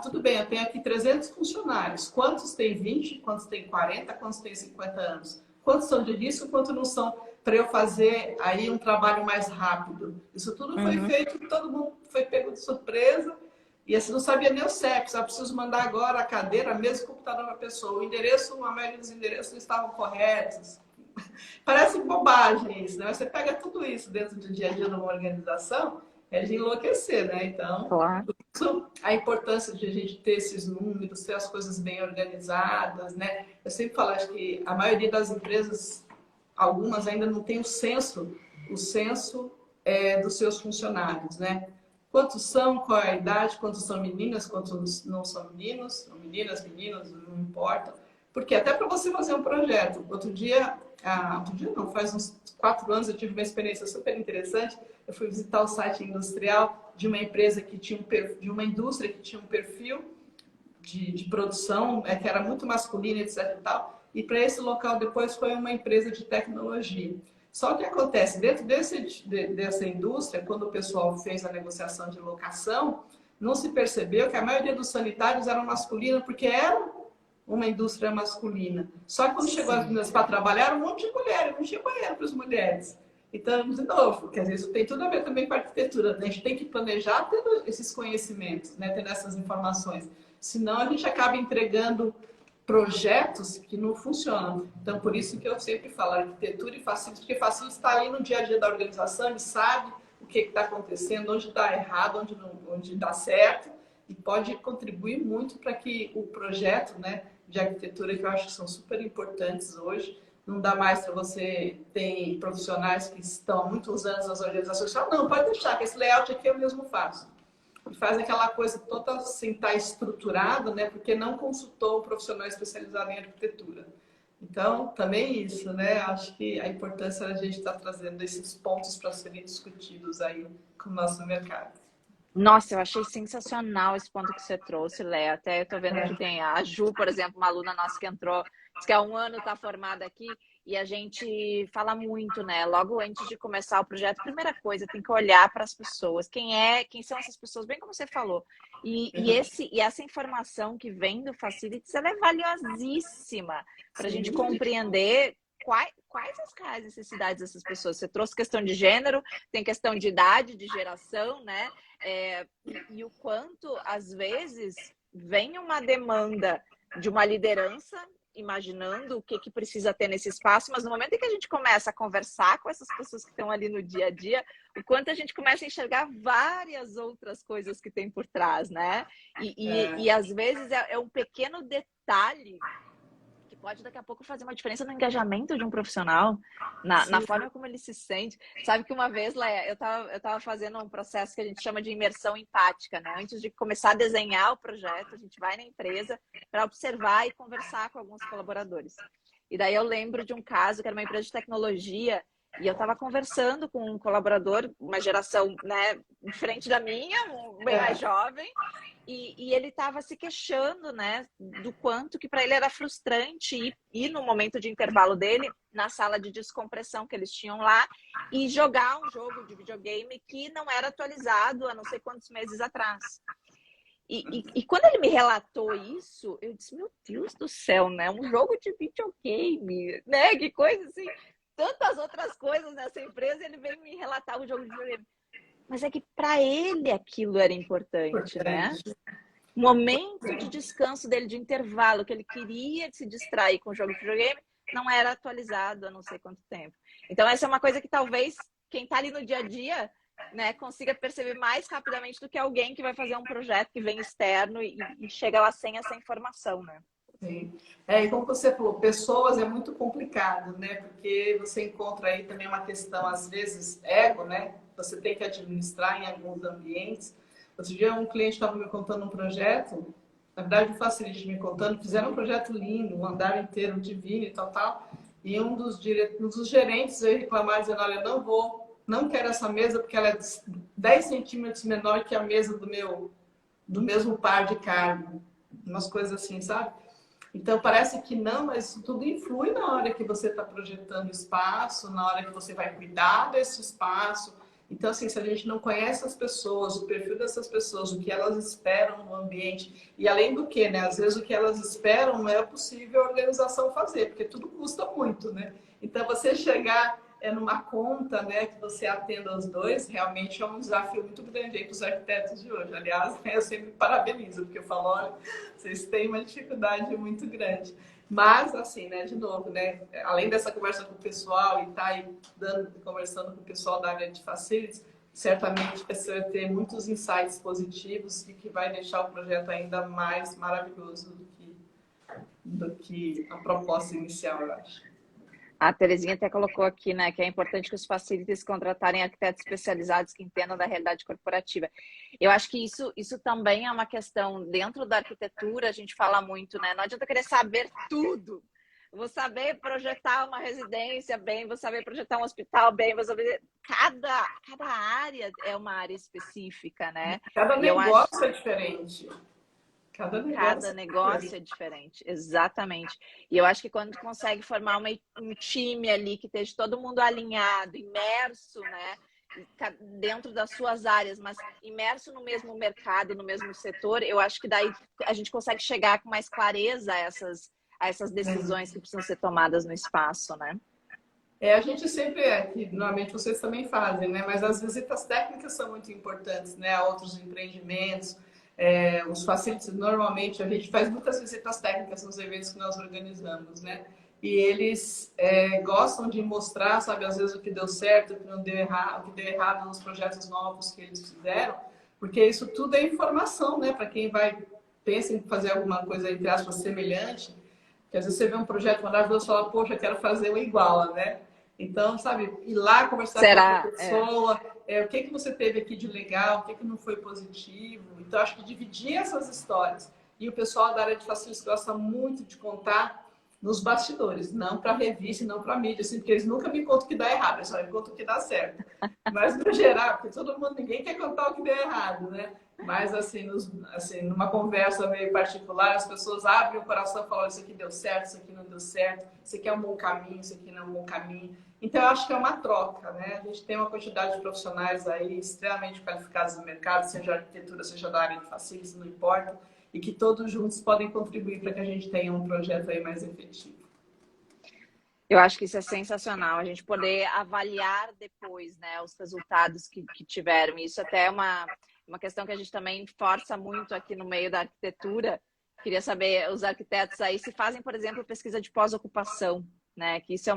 Tudo bem, eu tenho aqui 300 funcionários. Quantos têm 20? Quantos têm 40? Quantos têm 50 anos? Quantos são de risco? Quantos não são para eu fazer aí um trabalho mais rápido? Isso tudo foi feito, todo mundo foi pego de surpresa. E assim, não sabia nem o CEP, só preciso mandar agora a cadeira, mesmo computador para a pessoa. O endereço, a maioria dos endereços não estavam corretos. Parece bobagem isso, né? Você pega tudo isso dentro do dia a dia de uma organização, é de enlouquecer, né? Então, Claro. a importância de a gente ter esses números, ter as coisas bem organizadas, né? Eu sempre falo, acho que a maioria das empresas, algumas ainda não tem o censo dos seus funcionários, né? Quantos são, qual é a idade, quantos são meninas, quantos não são meninos, meninas, meninos, não importa. Porque até para você fazer um projeto, outro dia não, faz uns 4 anos eu tive uma experiência super interessante. Eu fui visitar o site industrial de uma empresa que tinha de uma indústria que tinha um perfil de produção que era muito masculino, etc. E tal. E para esse local depois foi uma empresa de tecnologia. Só que acontece, dentro dessa indústria, quando o pessoal fez a negociação de locação, não se percebeu que a maioria dos sanitários eram masculinos, porque era uma indústria masculina. Só que quando chegou as meninas para trabalhar, era um monte de mulheres, não tinha banheiro para as mulheres. Então, de novo, quer dizer, isso tem tudo a ver também com a arquitetura. A gente tem que planejar tendo esses conhecimentos, né, tendo essas informações. Senão, a gente acaba entregando projetos que não funcionam. Então, por isso que eu sempre falo arquitetura e facilita, porque facilita está ali no dia a dia da organização, ele sabe o que está acontecendo, onde está errado, onde dá certo, e pode contribuir muito para que o projeto, né, de arquitetura, que eu acho que são super importantes hoje, não dá mais para você ter profissionais que estão há muitos anos nas organizações, não, pode deixar, que esse layout aqui eu mesmo faço. E faz aquela coisa toda sem estar estruturada, né? Porque não consultou um profissional especializado em arquitetura. Então, também isso, né? Acho que a importância da gente estar trazendo esses pontos para serem discutidos aí com o nosso mercado. Nossa, eu achei sensacional esse ponto que você trouxe, Léa. Até eu tô vendo que tem a Ju, por exemplo, uma aluna nossa que entrou, diz que há 1 ano está formada aqui, e a gente fala muito, né? Logo antes de começar o projeto, primeira coisa, tem que olhar para as pessoas. Quem são essas pessoas? Bem como você falou. E essa informação que vem do Facilities, ela é valiosíssima para a gente compreender quais as reais necessidades dessas pessoas. Você trouxe questão de gênero, tem questão de idade, de geração, né? E o quanto, às vezes, vem uma demanda de uma liderança imaginando o que precisa ter nesse espaço, mas no momento em que a gente começa a conversar com essas pessoas que estão ali no dia a dia, o quanto a gente começa a enxergar várias outras coisas que tem por trás, né? E às vezes é um pequeno detalhe que pode daqui a pouco fazer uma diferença no engajamento de um profissional, na forma como ele se sente. Sabe que uma vez, Léa, eu tava fazendo um processo que a gente chama de imersão empática, né? Antes de começar a desenhar o projeto, a gente vai na empresa para observar e conversar com alguns colaboradores. E daí eu lembro de um caso que era uma empresa de tecnologia, e eu estava conversando com um colaborador, uma geração, né, diferente da minha, bem mais jovem, e ele estava se queixando, né, do quanto que para ele era frustrante ir no momento de intervalo dele, na sala de descompressão que eles tinham lá, e jogar um jogo de videogame que não era atualizado há não sei quantos meses atrás. E quando ele me relatou isso, eu disse, meu Deus do céu, né? Um jogo de videogame, né? Que coisa assim. Tantas outras coisas nessa empresa, ele veio me relatar o jogo de videogame. Mas é que para ele aquilo era importante, né? O momento de descanso dele, de intervalo, que ele queria se distrair com o jogo de videogame, não era atualizado há não sei quanto tempo. Então, essa é uma coisa que talvez quem está ali no dia a dia, né, consiga perceber mais rapidamente do que alguém que vai fazer um projeto que vem externo e chega lá sem essa informação, né? Sim. E como você falou, pessoas é muito complicado, né? Porque você encontra aí também uma questão, às vezes, ego, né? Você tem que administrar em alguns ambientes. Outro dia um cliente estava me contando um projeto, na verdade o facilite me contando, fizeram um projeto lindo, um andar inteiro divino e tal, e um dos gerentes veio reclamar, dizendo, olha, não quero essa mesa porque ela é 10 centímetros menor que a mesa do mesmo par de carne. Umas coisas assim, sabe? Então, parece que não, mas isso tudo influi na hora que você está projetando espaço, na hora que você vai cuidar desse espaço. Então, assim, se a gente não conhece as pessoas, o perfil dessas pessoas, o que elas esperam no ambiente, e além do que, né? Às vezes o que elas esperam não é possível a organização fazer, porque tudo custa muito, né? Então, você chegar numa conta, né, que você atenda os dois, realmente é um desafio muito grande aí para os arquitetos de hoje. Aliás, eu sempre parabenizo, porque eu falo, olha, vocês têm uma dificuldade muito grande. Mas, assim, né, de novo, né, além dessa conversa com o pessoal e estar aí conversando com o pessoal da área de facilities, certamente você vai ter muitos insights positivos e que vai deixar o projeto ainda mais maravilhoso do que a proposta inicial, eu acho. A Terezinha até colocou aqui, né, que é importante que os facilities contratarem arquitetos especializados que entendam da realidade corporativa. Eu acho que isso também é uma questão dentro da arquitetura, a gente fala muito, né? Não adianta querer saber tudo. Vou saber projetar uma residência bem, vou saber projetar um hospital bem, vou saber... Cada área é uma área específica, né? Cada negócio é diferente. Cada negócio é diferente, exatamente. E eu acho que quando tu consegue formar um time ali que esteja todo mundo alinhado, imerso, né, dentro das suas áreas, mas imerso no mesmo mercado, no mesmo setor, eu acho que daí a gente consegue chegar com mais clareza a essas decisões que precisam ser tomadas no espaço, né? A gente sempre que normalmente vocês também fazem, né? Mas as visitas técnicas são muito importantes, né? A outros empreendimentos. Os facilities, normalmente, a gente faz muitas visitas técnicas nos eventos que nós organizamos, né? E eles gostam de mostrar, sabe, às vezes o que deu certo, o que não deu errado, o que deu errado nos projetos novos que eles fizeram, porque isso tudo é informação, né? Para quem pensa em fazer alguma coisa, entre aspas, semelhante, que às vezes você vê um projeto maravilhoso e fala, poxa, quero fazer o igual, né? Então, sabe, ir lá conversar com a pessoa, o que você teve aqui de legal, o que não foi positivo. Então, acho que dividir essas histórias. E o pessoal da área de facilities gosta muito de contar nos bastidores, não para revista, não para mídia, assim, porque eles nunca me contam o que dá errado, eles só me contam o que dá certo. Mas, no geral, porque ninguém quer contar o que deu errado, né? Mas, assim, numa conversa meio particular, as pessoas abrem o coração e falam, isso aqui deu certo, isso aqui não deu certo, isso aqui é um bom caminho, isso aqui não é um bom caminho. Então, eu acho que é uma troca, né? A gente tem uma quantidade de profissionais aí extremamente qualificados no mercado, seja arquitetura, seja da área de facilities, não importa, e que todos juntos podem contribuir para que a gente tenha um projeto aí mais efetivo. Eu acho que isso é sensacional, a gente poder avaliar depois, né, os resultados que tiveram. Isso até é uma questão que a gente também força muito aqui no meio da arquitetura. Queria saber, os arquitetos aí, se fazem, por exemplo, pesquisa de pós-ocupação, né? Que isso é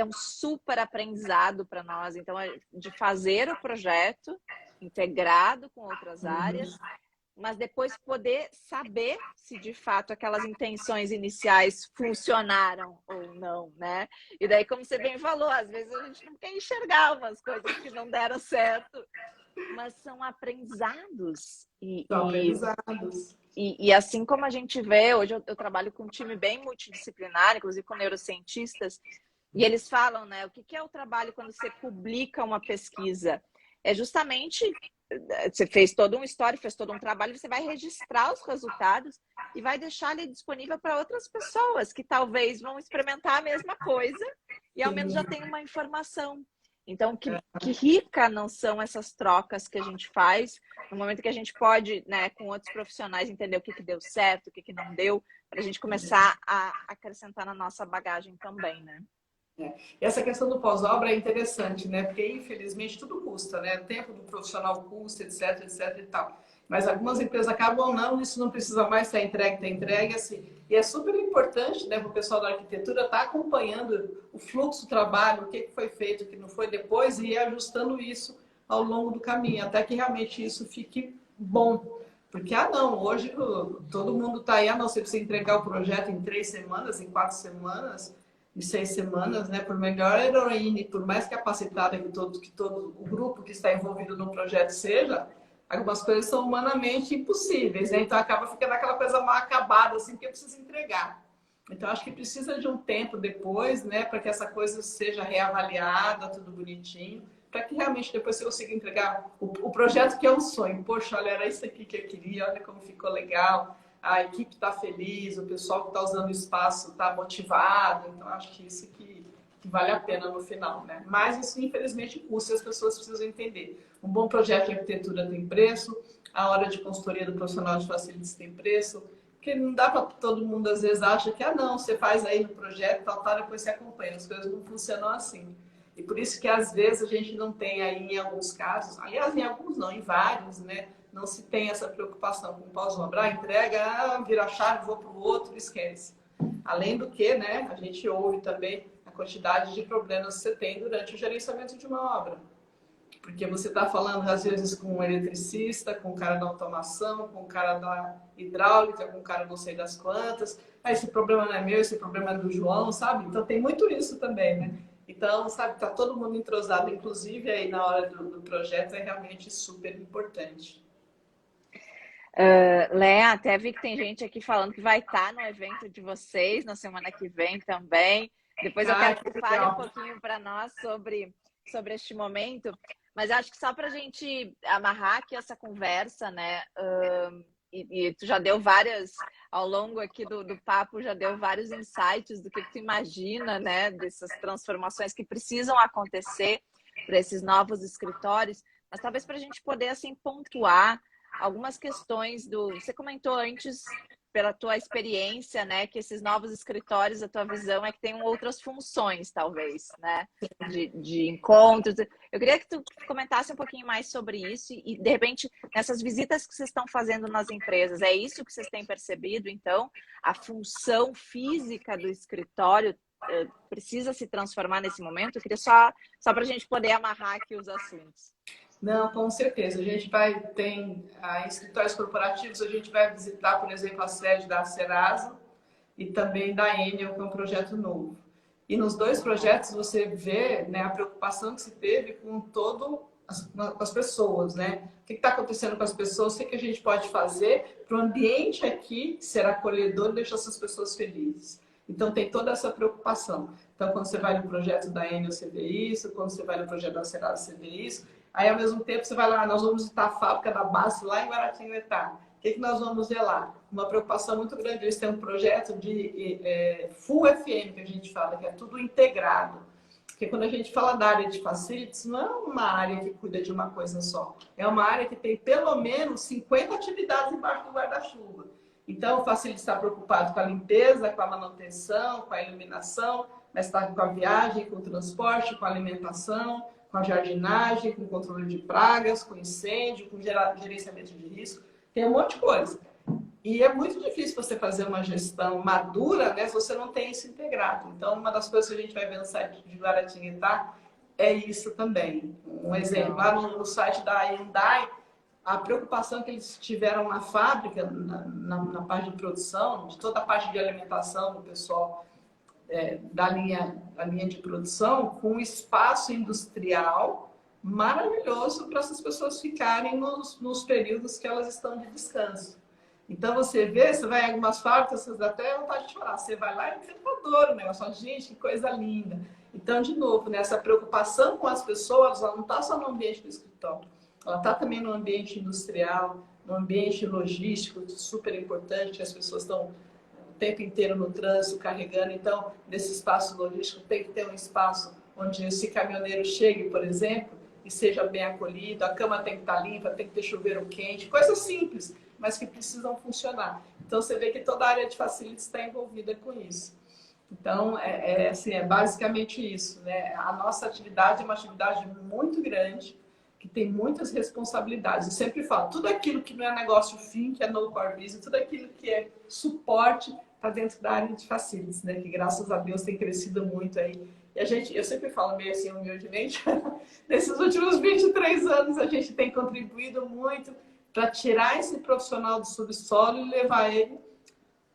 um super aprendizado para nós. Então, de fazer o projeto integrado com outras áreas, mas depois poder saber se de fato aquelas intenções iniciais funcionaram ou não, né? E daí, como você bem falou, às vezes a gente não quer enxergar umas coisas que não deram certo, mas são aprendizados. E assim como a gente vê, hoje eu trabalho com um time bem multidisciplinar, inclusive com neurocientistas, e eles falam, né, o que é o trabalho quando você publica uma pesquisa? É justamente, você fez todo um histórico, fez todo um trabalho, você vai registrar os resultados e vai deixar ali disponível para outras pessoas que talvez vão experimentar a mesma coisa e ao menos já tem uma informação. Então, que rica não são essas trocas que a gente faz, no momento que a gente pode, né, com outros profissionais, entender o que deu certo, o que não deu, para a gente começar a acrescentar na nossa bagagem também, né? E essa questão do pós-obra é interessante, né? Porque, infelizmente, tudo custa, né? O tempo do profissional custa, etc, etc e tal. Mas algumas empresas acabam, não, isso não precisa mais, está entregue, assim. E é super importante, né, para o pessoal da arquitetura estar acompanhando o fluxo do trabalho, o que foi feito, o que não foi depois, e ir ajustando isso ao longo do caminho, até que realmente isso fique bom. Porque, não, hoje todo mundo está aí, não, você precisa entregar o projeto em 3 semanas, em 4 semanas, em 6 semanas, né? Por melhor heroína, por mais capacitada que todo o grupo que está envolvido no projeto seja, algumas coisas são humanamente impossíveis, né? Então acaba ficando aquela coisa mal acabada, assim, que eu preciso entregar. Então acho que precisa de um tempo depois, né, para que essa coisa seja reavaliada, tudo bonitinho, para que realmente depois você consiga entregar o projeto que é um sonho. Poxa, olha, era isso aqui que eu queria, olha como ficou legal, a equipe está feliz, o pessoal que está usando o espaço está motivado. Então acho que isso que vale a pena no final, né? Mas isso, infelizmente, custa e as pessoas precisam entender. Um bom projeto de arquitetura tem preço, a hora de consultoria do profissional de facilities tem preço, porque não dá para todo mundo, às vezes, acha que, não, você faz aí no projeto, tal, depois você acompanha. As coisas não funcionam assim. E por isso que, às vezes, a gente não tem aí, em alguns casos, aliás, em alguns não, em vários, né? Não se tem essa preocupação com pós-obra, entrega, vira a chave, vou para o outro, esquece. Além do que, né, a gente ouve também a quantidade de problemas que você tem durante o gerenciamento de uma obra. Porque você está falando, às vezes, com um eletricista, com o cara da automação, com o cara da hidráulica, com o cara não sei das quantas. Esse problema não é meu, esse problema é do João, sabe? Então, tem muito isso também, né? Então, sabe, está todo mundo entrosado, inclusive aí na hora do projeto, é realmente super importante. Léa, até vi que tem gente aqui falando que vai estar no evento de vocês na semana que vem também. Depois eu quero que fale um pouquinho para nós sobre este momento. Mas acho que só para a gente amarrar aqui essa conversa, né? E tu já deu várias, ao longo aqui do papo, já deu vários insights do que tu imagina, né? Dessas transformações que precisam acontecer para esses novos escritórios. Mas talvez para a gente poder, assim, pontuar algumas questões você comentou antes, pela tua experiência, né, que esses novos escritórios, a tua visão é que tem outras funções, talvez, né, de encontros. Eu queria que tu comentasse um pouquinho mais sobre isso e, de repente, nessas visitas que vocês estão fazendo nas empresas, é isso que vocês têm percebido, então? A função física do escritório precisa se transformar nesse momento? Eu queria só para a gente poder amarrar aqui os assuntos. Não, com certeza. A gente tem escritórios corporativos, a gente vai visitar, por exemplo, a sede da Serasa e também da Enel, que é um projeto novo. E nos dois projetos você vê, né, a preocupação que se teve com as pessoas, né? O que está acontecendo com as pessoas, o que a gente pode fazer para o ambiente aqui ser acolhedor e deixar essas pessoas felizes. Então tem toda essa preocupação. Então quando você vai no projeto da Enel, você vê isso, quando você vai no projeto da Serasa, você vê isso. Aí, ao mesmo tempo, você vai lá, nós vamos visitar a fábrica da BASF lá em Guaratinguetá. O que nós vamos ver lá? Uma preocupação muito grande. Eles têm um projeto de Full FM, que a gente fala, que é tudo integrado. Porque quando a gente fala da área de facilities, não é uma área que cuida de uma coisa só. É uma área que tem pelo menos 50 atividades embaixo do guarda-chuva. Então, o facilities está preocupado com a limpeza, com a manutenção, com a iluminação, mas está com a viagem, com o transporte, com a alimentação, com a jardinagem, com o controle de pragas, com incêndio, com gerenciamento de risco. Tem um monte de coisa. E é muito difícil você fazer uma gestão madura, né, se você não tem isso integrado. Então, uma das coisas que a gente vai ver no site de Guaratinguetá é isso também. Um exemplo, lá no site da Hyundai, a preocupação que eles tiveram na fábrica, na parte de produção, de toda a parte de alimentação do pessoal, da linha de produção, com um espaço industrial maravilhoso para essas pessoas ficarem nos períodos que elas estão de descanso. Então você vê, você vai em algumas fábricas, você dá até vontade de chorar. Você vai lá e é encantador o negócio. Gente, que coisa linda. Então, de novo, essa preocupação com as pessoas, ela não está só no ambiente do escritório. Ela está também no ambiente industrial, no ambiente logístico, super importante, que as pessoas estão o tempo inteiro no trânsito, carregando. Então, nesse espaço logístico, tem que ter um espaço onde esse caminhoneiro chegue, por exemplo, e seja bem acolhido, a cama tem que estar limpa, tem que ter chuveiro quente, coisas simples, mas que precisam funcionar. Então, você vê que toda a área de facilities está envolvida com isso. Então, assim, é basicamente isso, né? A nossa atividade é uma atividade muito grande, que tem muitas responsabilidades. Eu sempre falo, tudo aquilo que não é negócio fim, que é no core business, tudo aquilo que é suporte está dentro da área de facilities, né? Que graças a Deus tem crescido muito aí. E eu sempre falo meio assim, humildemente, nesses últimos 23 anos a gente tem contribuído muito para tirar esse profissional do subsolo e levar ele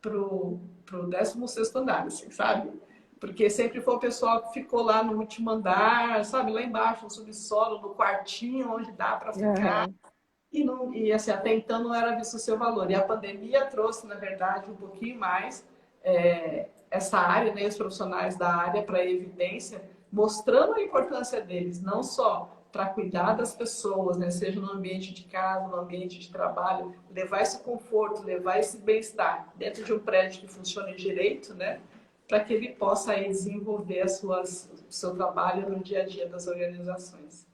para o 16º andar, assim, sabe? Porque sempre foi o pessoal que ficou lá no último andar, sabe? Lá embaixo, no subsolo, no quartinho, onde dá para ficar. E assim, até então não era visto o seu valor. E a pandemia trouxe, na verdade, um pouquinho mais essa área, né, os profissionais da área para a evidência, mostrando a importância deles, não só para cuidar das pessoas, né, seja no ambiente de casa, no ambiente de trabalho, levar esse conforto, levar esse bem-estar dentro de um prédio que funcione direito, né, para que ele possa aí desenvolver o seu trabalho no dia a dia das organizações.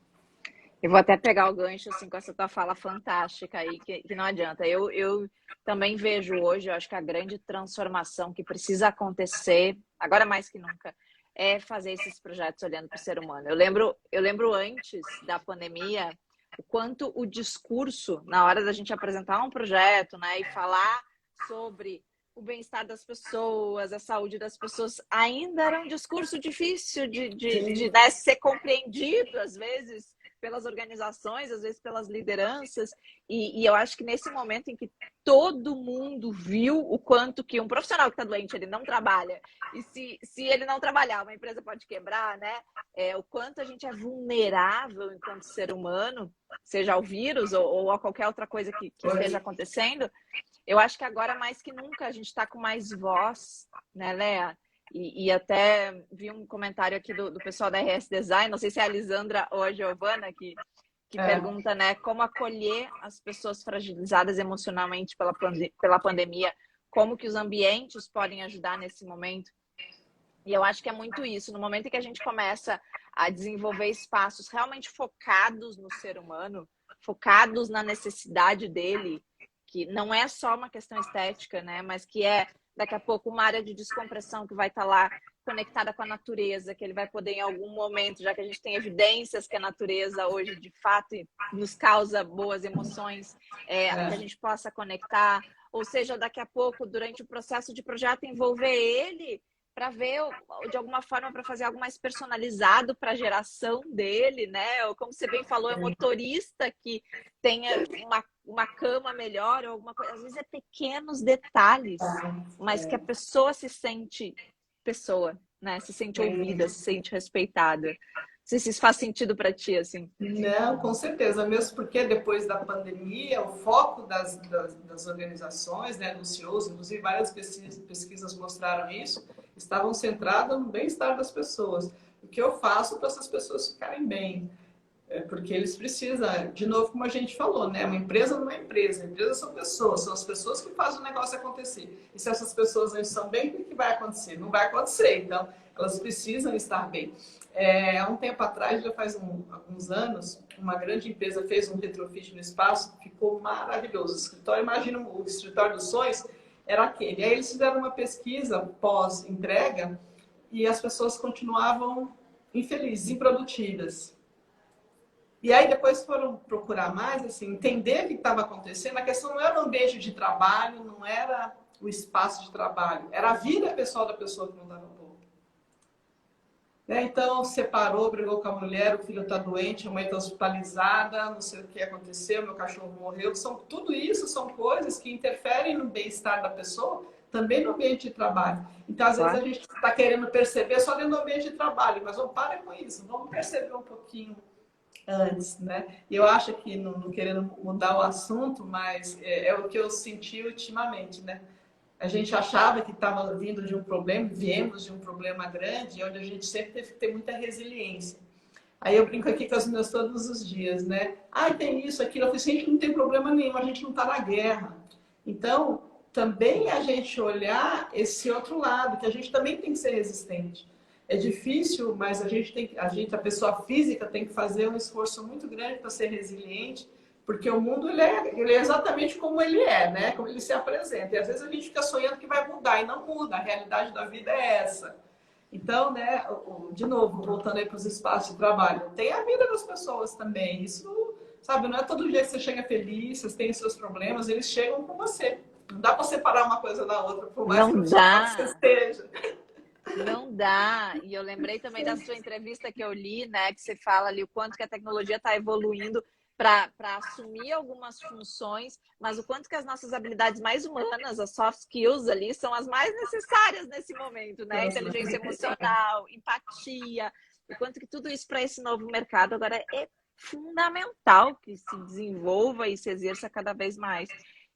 Eu vou até pegar o gancho assim, com essa tua fala fantástica aí, que não adianta. Eu também vejo hoje, eu acho que a grande transformação que precisa acontecer, agora mais que nunca, é fazer esses projetos olhando para o ser humano. Eu lembro antes da pandemia, o quanto o discurso, na hora da gente apresentar um projeto, né, e falar sobre o bem-estar das pessoas, a saúde das pessoas, ainda era um discurso difícil de né, ser compreendido, às vezes, pelas organizações, às vezes pelas lideranças, e eu acho que nesse momento em que todo mundo viu o quanto que um profissional que está doente, ele não trabalha, e se ele não trabalhar, uma empresa pode quebrar, né? O quanto a gente é vulnerável enquanto ser humano, seja ao vírus ou a qualquer outra coisa que esteja acontecendo, eu acho que agora mais que nunca a gente está com mais voz, né, Léa? E até vi um comentário aqui do pessoal da RS Design, não sei se é a Lisandra ou a Giovana, que pergunta, né, como acolher as pessoas fragilizadas emocionalmente pela pandemia, como que os ambientes podem ajudar nesse momento. E eu acho que é muito isso, no momento em que a gente começa a desenvolver espaços realmente focados no ser humano, focados na necessidade dele, que não é só uma questão estética, né, mas que é daqui a pouco uma área de descompressão que vai estar lá conectada com a natureza, que ele vai poder em algum momento, já que a gente tem evidências que a natureza hoje de fato nos causa boas emoções, que a gente possa conectar, ou seja, daqui a pouco, durante o processo de projeto, envolver ele para ver, de alguma forma, para fazer algo mais personalizado para a geração dele, né? Ou como você bem falou, é motorista que tenha uma cama melhor ou alguma coisa. Às vezes é pequenos detalhes, mas que a pessoa se sente pessoa, né? Se sente ouvida, se sente respeitada. Não sei se isso faz sentido para ti, assim. Não, com certeza. Mesmo porque depois da pandemia, o foco das organizações, né, dos CEOs, inclusive várias pesquisas mostraram isso, estavam centradas no bem-estar das pessoas. O que eu faço para essas pessoas ficarem bem? Porque eles precisam, de novo, como a gente falou, né? Uma empresa não é empresa, empresas são as pessoas que fazem o negócio acontecer. E se essas pessoas não estão bem, o que vai acontecer? Não vai acontecer, então elas precisam estar bem. Há um tempo atrás, já faz alguns anos, uma grande empresa fez um retrofit no espaço, ficou maravilhoso. O escritório, imagina o escritório dos sonhos, era aquele. Aí eles fizeram uma pesquisa pós-entrega e as pessoas continuavam infelizes, improdutivas. E aí depois foram procurar mais, assim, entender o que estava acontecendo. A questão não era o ambiente de trabalho, não era o espaço de trabalho, era a vida pessoal da pessoa que não estava boa. Então, separou, brigou com a mulher, o filho está doente, a mãe está hospitalizada, não sei o que aconteceu, meu cachorro morreu. Tudo isso são coisas que interferem no bem-estar da pessoa, também no ambiente de trabalho. Então, às vezes, a gente está querendo perceber só dentro do ambiente de trabalho, mas vamos parar com isso, vamos perceber um pouquinho antes, né? Eu acho que, não querendo mudar o assunto, mas é o que eu senti ultimamente, né? A gente achava que estava vindo de um problema, viemos de um problema grande, onde a gente sempre teve que ter muita resiliência. Aí eu brinco aqui com as minhas todos os dias, né? Tem isso, aquilo. Eu falei assim, a gente não tem problema nenhum, a gente não está na guerra. Então, também a gente olhar esse outro lado, que a gente também tem que ser resistente. é difícil, mas a pessoa física tem que fazer um esforço muito grande para ser resiliente, porque o mundo ele é exatamente como ele é, né? Como ele se apresenta. E às vezes a gente fica sonhando que vai mudar e não muda. A realidade da vida é essa. Então, né, de novo, voltando aí para os espaços de trabalho, tem a vida das pessoas também. Isso, sabe, não é todo dia que você chega feliz, você tem os seus problemas, eles chegam com você. Não dá para separar uma coisa da outra, por mais Não profissional que dá. você esteja. Não dá. E eu lembrei também da sua entrevista que eu li, né? Que você fala ali o quanto que a tecnologia está evoluindo para assumir algumas funções, mas o quanto que as nossas habilidades mais humanas, as soft skills ali, são as mais necessárias nesse momento, né? Inteligência emocional, empatia, o quanto que tudo isso para esse novo mercado agora é fundamental que se desenvolva e se exerça cada vez mais.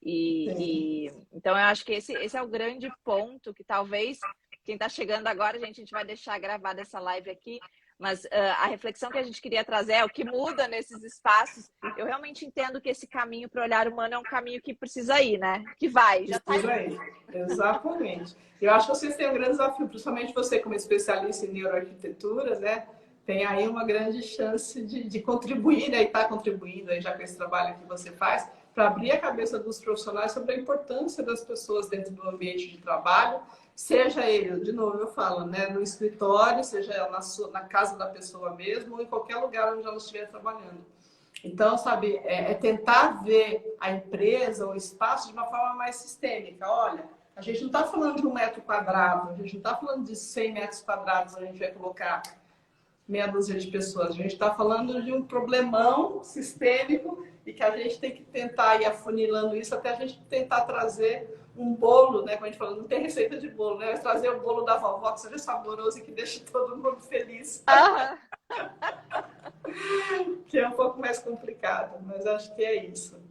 Então eu acho que esse é o grande ponto que talvez quem está chegando agora, a gente vai deixar gravada essa live aqui, mas a reflexão que a gente queria trazer é o que muda nesses espaços. Eu realmente entendo que esse caminho para o olhar humano é um caminho que precisa ir, né? Que vai, já está aí. Exatamente. Eu acho que vocês têm um grande desafio, principalmente você como especialista em neuroarquitetura, né? Tem aí uma grande chance de contribuir, né? E está contribuindo aí já com esse trabalho que você faz, para abrir a cabeça dos profissionais sobre a importância das pessoas dentro do ambiente de trabalho, seja ele, de novo eu falo, né, no escritório, seja na casa da pessoa mesmo, ou em qualquer lugar onde ela estiver trabalhando. Então, sabe, é tentar ver a empresa, o espaço de uma forma mais sistêmica. Olha, a gente não está falando de 1 metro quadrado, a gente não está falando de 100 metros quadrados, a gente vai colocar meia dúzia de pessoas. A gente está falando de um problemão sistêmico e que a gente tem que tentar ir afunilando isso até a gente tentar trazer um bolo, né? Como a gente falou, não tem receita de bolo, né? Mas trazer o bolo da vovó que seja saboroso e que deixe todo mundo feliz. Que é um pouco mais complicado, mas acho que é isso.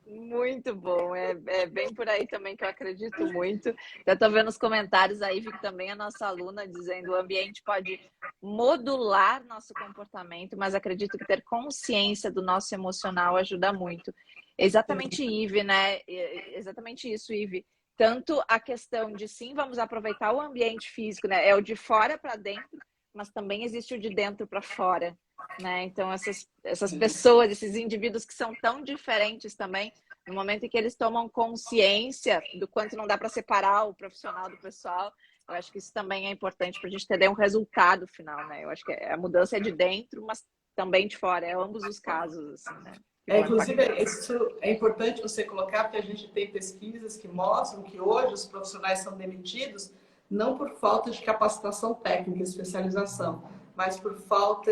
Muito bom, é bem por aí também que eu acredito muito. Eu estou vendo os comentários aí, vi que também a nossa aluna dizendo o ambiente pode modular nosso comportamento, mas acredito que ter consciência do nosso emocional ajuda muito. Exatamente, Ive, né? Exatamente isso, Ive. Tanto a questão de sim, vamos aproveitar o ambiente físico, né? É o de fora para dentro, mas também existe o de dentro para fora. Né? Então, essas pessoas, esses indivíduos que são tão diferentes também, no momento em que eles tomam consciência do quanto não dá para separar o profissional do pessoal, eu acho que isso também é importante para a gente ter um resultado final, né? Eu acho que a mudança é de dentro, mas também de fora, é ambos os casos, assim, né? Inclusive, isso é importante você colocar, porque a gente tem pesquisas que mostram que hoje os profissionais são demitidos não por falta de capacitação técnica, especialização, mas por falta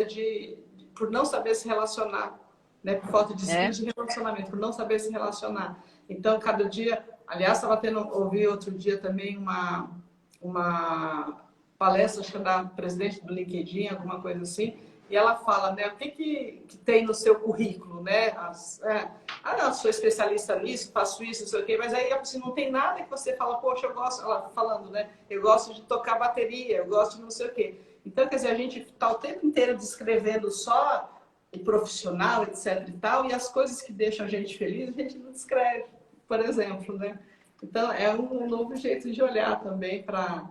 por não saber se relacionar, né? Por falta de skills de relacionamento, por não saber se relacionar. Então, cada dia, aliás, ouvi outro dia também uma palestra, acho que da presidente do LinkedIn, alguma coisa assim, e ela fala, né, o que tem no seu currículo, né? Eu sou especialista nisso, faço isso, não sei o quê, mas aí assim, não tem nada que você fala, poxa, eu gosto, ela falando, né? Eu gosto de tocar bateria, eu gosto de não sei o quê. Então, quer dizer, a gente está o tempo inteiro descrevendo só o profissional, etc e tal, e as coisas que deixam a gente feliz, a gente não descreve, por exemplo, né? Então, é um novo jeito de olhar também para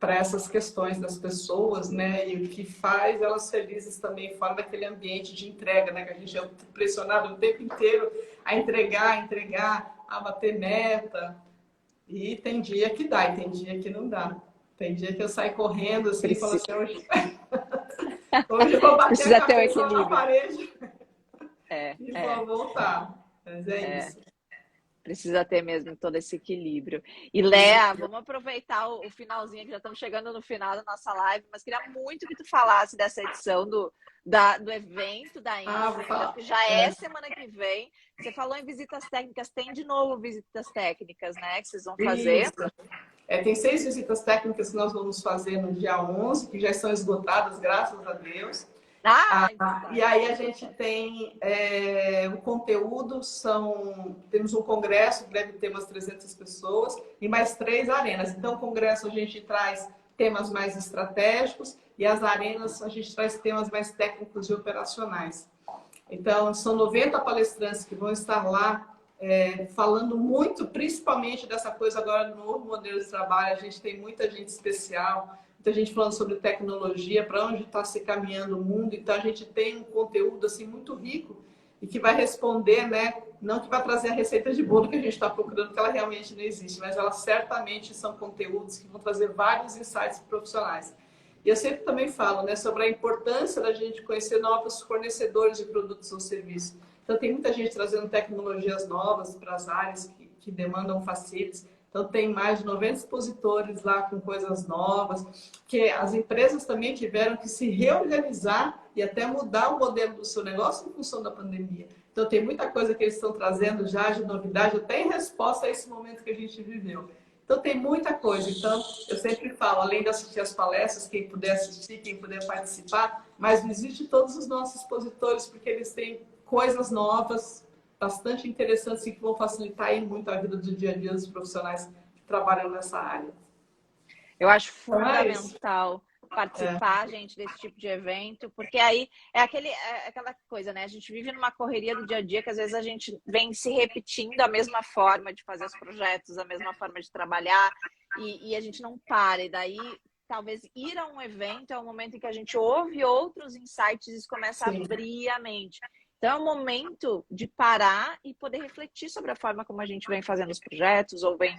essas questões das pessoas, né? E o que faz elas felizes também fora daquele ambiente de entrega, né? Que a gente é pressionado o tempo inteiro a entregar, a bater meta. E tem dia que dá, e tem dia que não dá. Tem dia que eu saio correndo assim e falo assim, hoje eu vou bater a cabeça na parede e vou voltar. Mas é isso. Precisa ter mesmo todo esse equilíbrio. E, Léa, vamos aproveitar o finalzinho, que já estamos chegando no final da nossa live, mas queria muito que tu falasse dessa edição do evento da Infra, que já é semana que vem. Você falou em visitas técnicas, tem de novo visitas técnicas, né, que vocês vão fazer? Isso. Tem 6 visitas técnicas que nós vamos fazer no dia 11, que já estão esgotadas, graças a Deus. E aí a gente tem o conteúdo, temos um congresso, deve ter umas 300 pessoas, e mais 3 arenas. Então, o congresso a gente traz temas mais estratégicos, e as arenas a gente traz temas mais técnicos e operacionais. Então, são 90 palestrantes que vão estar lá falando muito, principalmente dessa coisa agora do novo modelo de trabalho. A gente tem muita gente especial, muita gente falando sobre tecnologia, para onde está se caminhando o mundo. Então, a gente tem um conteúdo assim muito rico e que vai responder, né? Não que vai trazer a receita de bolo que a gente está procurando, que ela realmente não existe, mas ela certamente são conteúdos que vão trazer vários insights profissionais. E eu sempre também falo, né, sobre a importância da gente conhecer novos fornecedores de produtos ou serviços. Então, tem muita gente trazendo tecnologias novas para as áreas que demandam facilities. Então, tem mais de 90 expositores lá com coisas novas, que as empresas também tiveram que se reorganizar e até mudar o modelo do seu negócio em função da pandemia. Então, tem muita coisa que eles estão trazendo já de novidade, até em resposta a esse momento que a gente viveu. Então, tem muita coisa. Então, eu sempre falo, além de assistir as palestras, quem puder assistir, quem puder participar, mas visite todos os nossos expositores, porque eles têm coisas novas, bastante interessantes e que vão facilitar aí muito a vida do dia a dia dos profissionais que trabalham nessa área. Eu acho fundamental participar, gente, desse tipo de evento, porque aí é aquela coisa, né? A gente vive numa correria do dia a dia que às vezes a gente vem se repetindo a mesma forma de fazer os projetos, a mesma forma de trabalhar e a gente não para. E daí, talvez ir a um evento é o momento em que a gente ouve outros insights e isso começa a abrir a mente. Então, é um momento de parar e poder refletir sobre a forma como a gente vem fazendo os projetos ou vem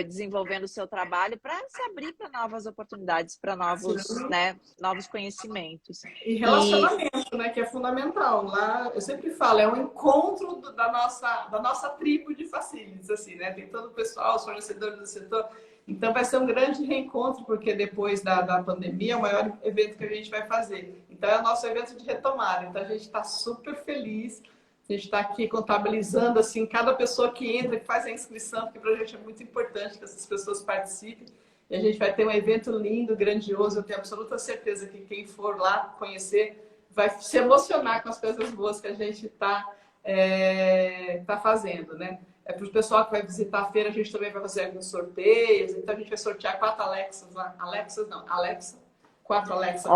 desenvolvendo o seu trabalho para se abrir para novas oportunidades, para novos conhecimentos. E relacionamento, né, que é fundamental. Lá, eu sempre falo, é um encontro da nossa tribo de facilities, assim, né? Tem todo o pessoal, os fornecedores do setor. Então, vai ser um grande reencontro, porque depois da pandemia é o maior evento que a gente vai fazer. Então, é o nosso evento de retomada. Então, a gente está super feliz. A gente está aqui contabilizando, assim, cada pessoa que entra, que faz a inscrição, porque para a gente é muito importante que essas pessoas participem. E a gente vai ter um evento lindo, grandioso. Eu tenho absoluta certeza que quem for lá conhecer vai se emocionar com as coisas boas que a gente está fazendo, né? Para o pessoal que vai visitar a feira, a gente também vai fazer alguns sorteios. Então, a gente vai sortear 4 Alexas lá. Alexa. 4 Alexas.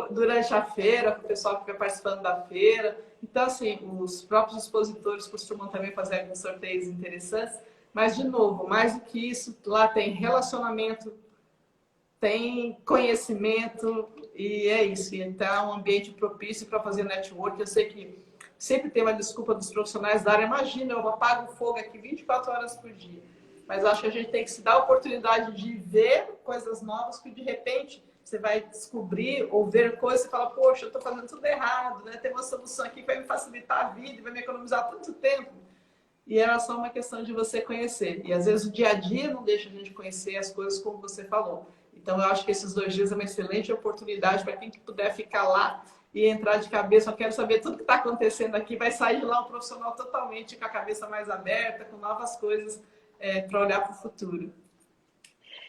Durante a feira, para o pessoal que vai participando da feira. Então, assim, os próprios expositores costumam também fazer alguns sorteios interessantes. Mas, de novo, mais do que isso, lá tem relacionamento, tem conhecimento e é isso. Então, é um ambiente propício para fazer network. Eu sei que sempre tem uma desculpa dos profissionais da área. Imagina, eu apago o fogo aqui 24 horas por dia. Mas acho que a gente tem que se dar a oportunidade de ver coisas novas que, de repente, você vai descobrir ou ver coisas e fala, poxa, eu estou fazendo tudo errado, né? Tem uma solução aqui que vai me facilitar a vida e vai me economizar tanto tempo. E era só uma questão de você conhecer. E, às vezes, o dia a dia não deixa a gente conhecer as coisas como você falou. Então, eu acho que esses 2 dias é uma excelente oportunidade para quem puder ficar lá e entrar de cabeça. Eu quero saber tudo que está acontecendo aqui. Vai sair de lá um profissional totalmente com a cabeça mais aberta, com novas coisas para olhar para o futuro.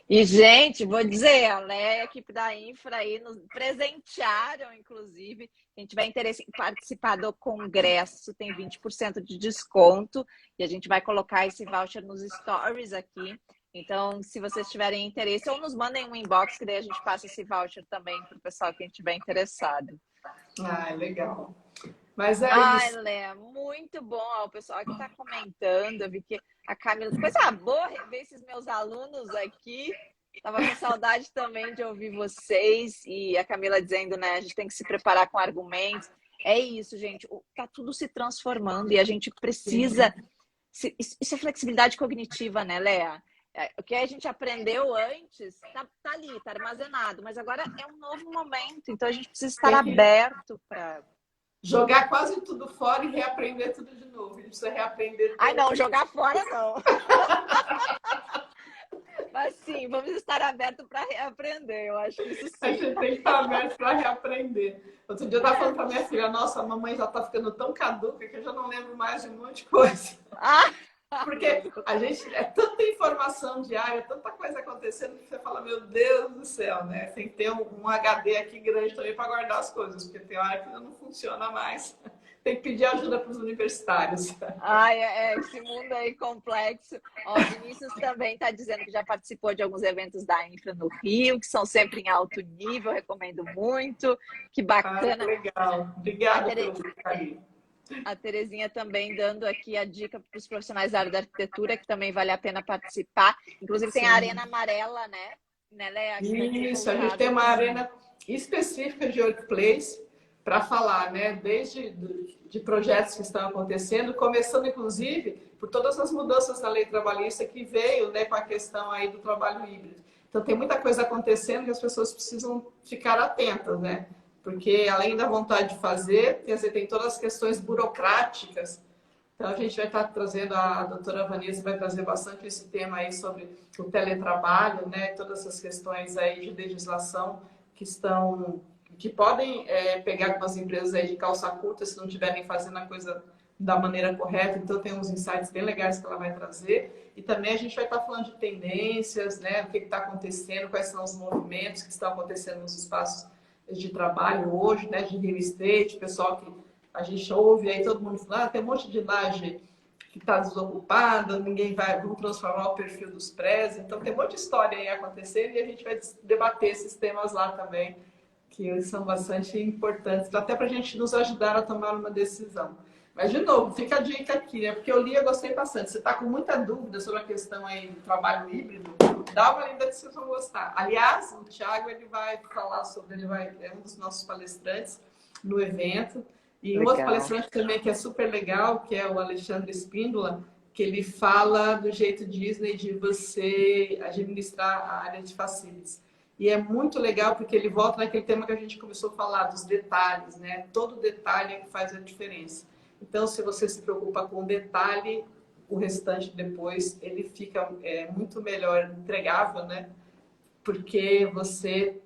E, gente, vou dizer, a Léa e a equipe da Infra aí nos presentearam, inclusive. Quem tiver interesse em participar do congresso tem 20% de desconto. E a gente vai colocar esse voucher nos stories aqui. Então, se vocês tiverem interesse, ou nos mandem um inbox, que daí a gente passa esse voucher também para o pessoal que estiver interessado. Legal. Mas é isso. Léa, muito bom. O pessoal que está comentando, eu vi que a Camila... Coisa boa rever esses meus alunos aqui. Estava com saudade também de ouvir vocês. E a Camila dizendo, né, a gente tem que se preparar com argumentos. É isso, gente. Está tudo se transformando e a gente precisa... Isso é flexibilidade cognitiva, né, Léa? O que a gente aprendeu antes tá ali, tá armazenado, mas agora é um novo momento, então a gente precisa estar aberto para jogar quase tudo fora e reaprender tudo de novo. A gente precisa reaprender tudo. Ai, não, jogar fora não. Mas sim, vamos estar abertos para reaprender, eu acho que isso sim. A gente tem que estar aberto para reaprender. Outro dia eu estava falando para minha filha, nossa, a mamãe já está ficando tão caduca que eu já não lembro mais de um monte de coisa. Porque a gente é tanta informação diária, tanta coisa acontecendo que você fala, meu Deus do céu, né? Tem que ter um HD aqui grande também para guardar as coisas, porque tem hora que não funciona mais. Tem que pedir ajuda para os universitários. Esse mundo aí complexo. Ó, o Vinícius também está dizendo que já participou de alguns eventos da Infra no Rio, que são sempre em alto nível, recomendo muito. Que bacana. Legal. Obrigada pelo carinho. A Terezinha também dando aqui a dica para os profissionais da área da arquitetura, que também vale a pena participar. Inclusive tem a Arena Amarela, né? né, Léa? Isso, a gente tem uma arena específica de workplace para falar, né? Desde de projetos que estão acontecendo, começando inclusive por todas as mudanças na lei trabalhista que veio, né, com a questão aí do trabalho híbrido. Então tem muita coisa acontecendo que as pessoas precisam ficar atentas, né? Porque além da vontade de fazer, quer dizer, tem todas as questões burocráticas. Então a gente vai estar trazendo, a doutora Vanessa vai trazer bastante esse tema aí sobre o teletrabalho, né? Todas essas questões aí de legislação que podem pegar algumas empresas aí de calça curta se não estiverem fazendo a coisa da maneira correta. Então tem uns insights bem legais que ela vai trazer. E também a gente vai estar falando de tendências, né? O que está acontecendo, quais são os movimentos que estão acontecendo nos espaços de trabalho hoje, né? De real estate, pessoal que a gente ouve aí todo mundo falando, tem um monte de laje que está desocupada, ninguém vai, vamos transformar o perfil dos prés. Então tem um monte de história aí acontecendo e a gente vai debater esses temas lá também, que são bastante importantes, até para a gente nos ajudar a tomar uma decisão. Mas, de novo, fica a dica aqui, né? Porque eu li e gostei bastante. Você está com muita dúvida sobre a questão aí do trabalho híbrido, dá uma lida que vocês vão gostar. Aliás, o Thiago, ele vai falar sobre, é um dos nossos palestrantes no evento. E um outro palestrante também que é super legal, que é o Alexandre Espíndola, que ele fala do jeito Disney de você administrar a área de facilities. E é muito legal porque ele volta naquele tema que a gente começou a falar, dos detalhes, né? Todo detalhe é que faz a diferença. Então, se você se preocupa com o detalhe, o restante depois, ele fica muito melhor entregável, né? Porque você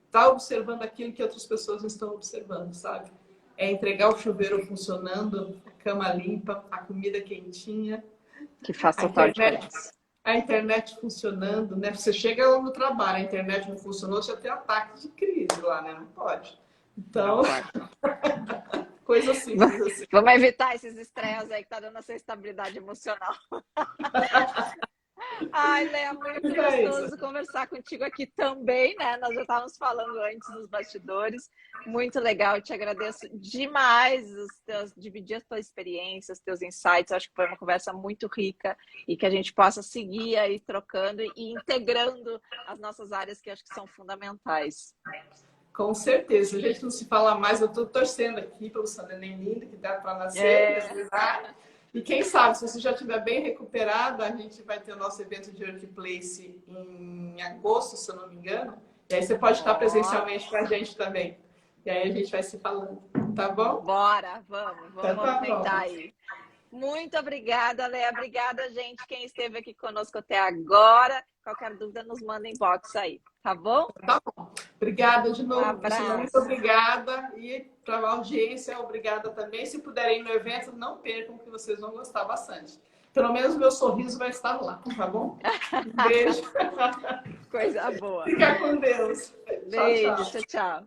está observando aquilo que outras pessoas não estão observando, sabe? É entregar o chuveiro funcionando, a cama limpa, a comida quentinha. Que faz total diferença. A internet funcionando, né? Você chega lá no trabalho, a internet não funcionou, você já tem ataque de crise lá, né? Não pode. Então, coisa simples assim. Vamos evitar esses estresses aí que tá dando essa estabilidade emocional. Ai, Léa, muito gostoso conversar contigo aqui também, né? Nós já estávamos falando antes nos bastidores. Muito legal, eu te agradeço demais dividir a tua experiência, os teus insights. Eu acho que foi uma conversa muito rica e que a gente possa seguir aí trocando e integrando as nossas áreas que eu acho que são fundamentais. Com certeza. A gente não se fala mais, eu estou torcendo aqui pelo seu neném lindo que dá para nascer, E quem sabe, se você já estiver bem recuperada, a gente vai ter o nosso evento de Workplace em agosto, se eu não me engano. E aí você pode estar presencialmente com a gente também. E aí a gente vai se falando, tá bom? Bora, vamos movimentar aí. Muito obrigada, Léa. Obrigada, gente, quem esteve aqui conosco até agora. Qualquer dúvida, nos manda inbox aí, tá bom? Tá bom. Obrigada de novo. Um abraço. Muito obrigada. E para a audiência, obrigada também. Se puderem ir no evento, não percam, que vocês vão gostar bastante. Pelo menos meu sorriso vai estar lá, tá bom? Um beijo. Coisa boa. Fica com Deus. Beijo, tchau.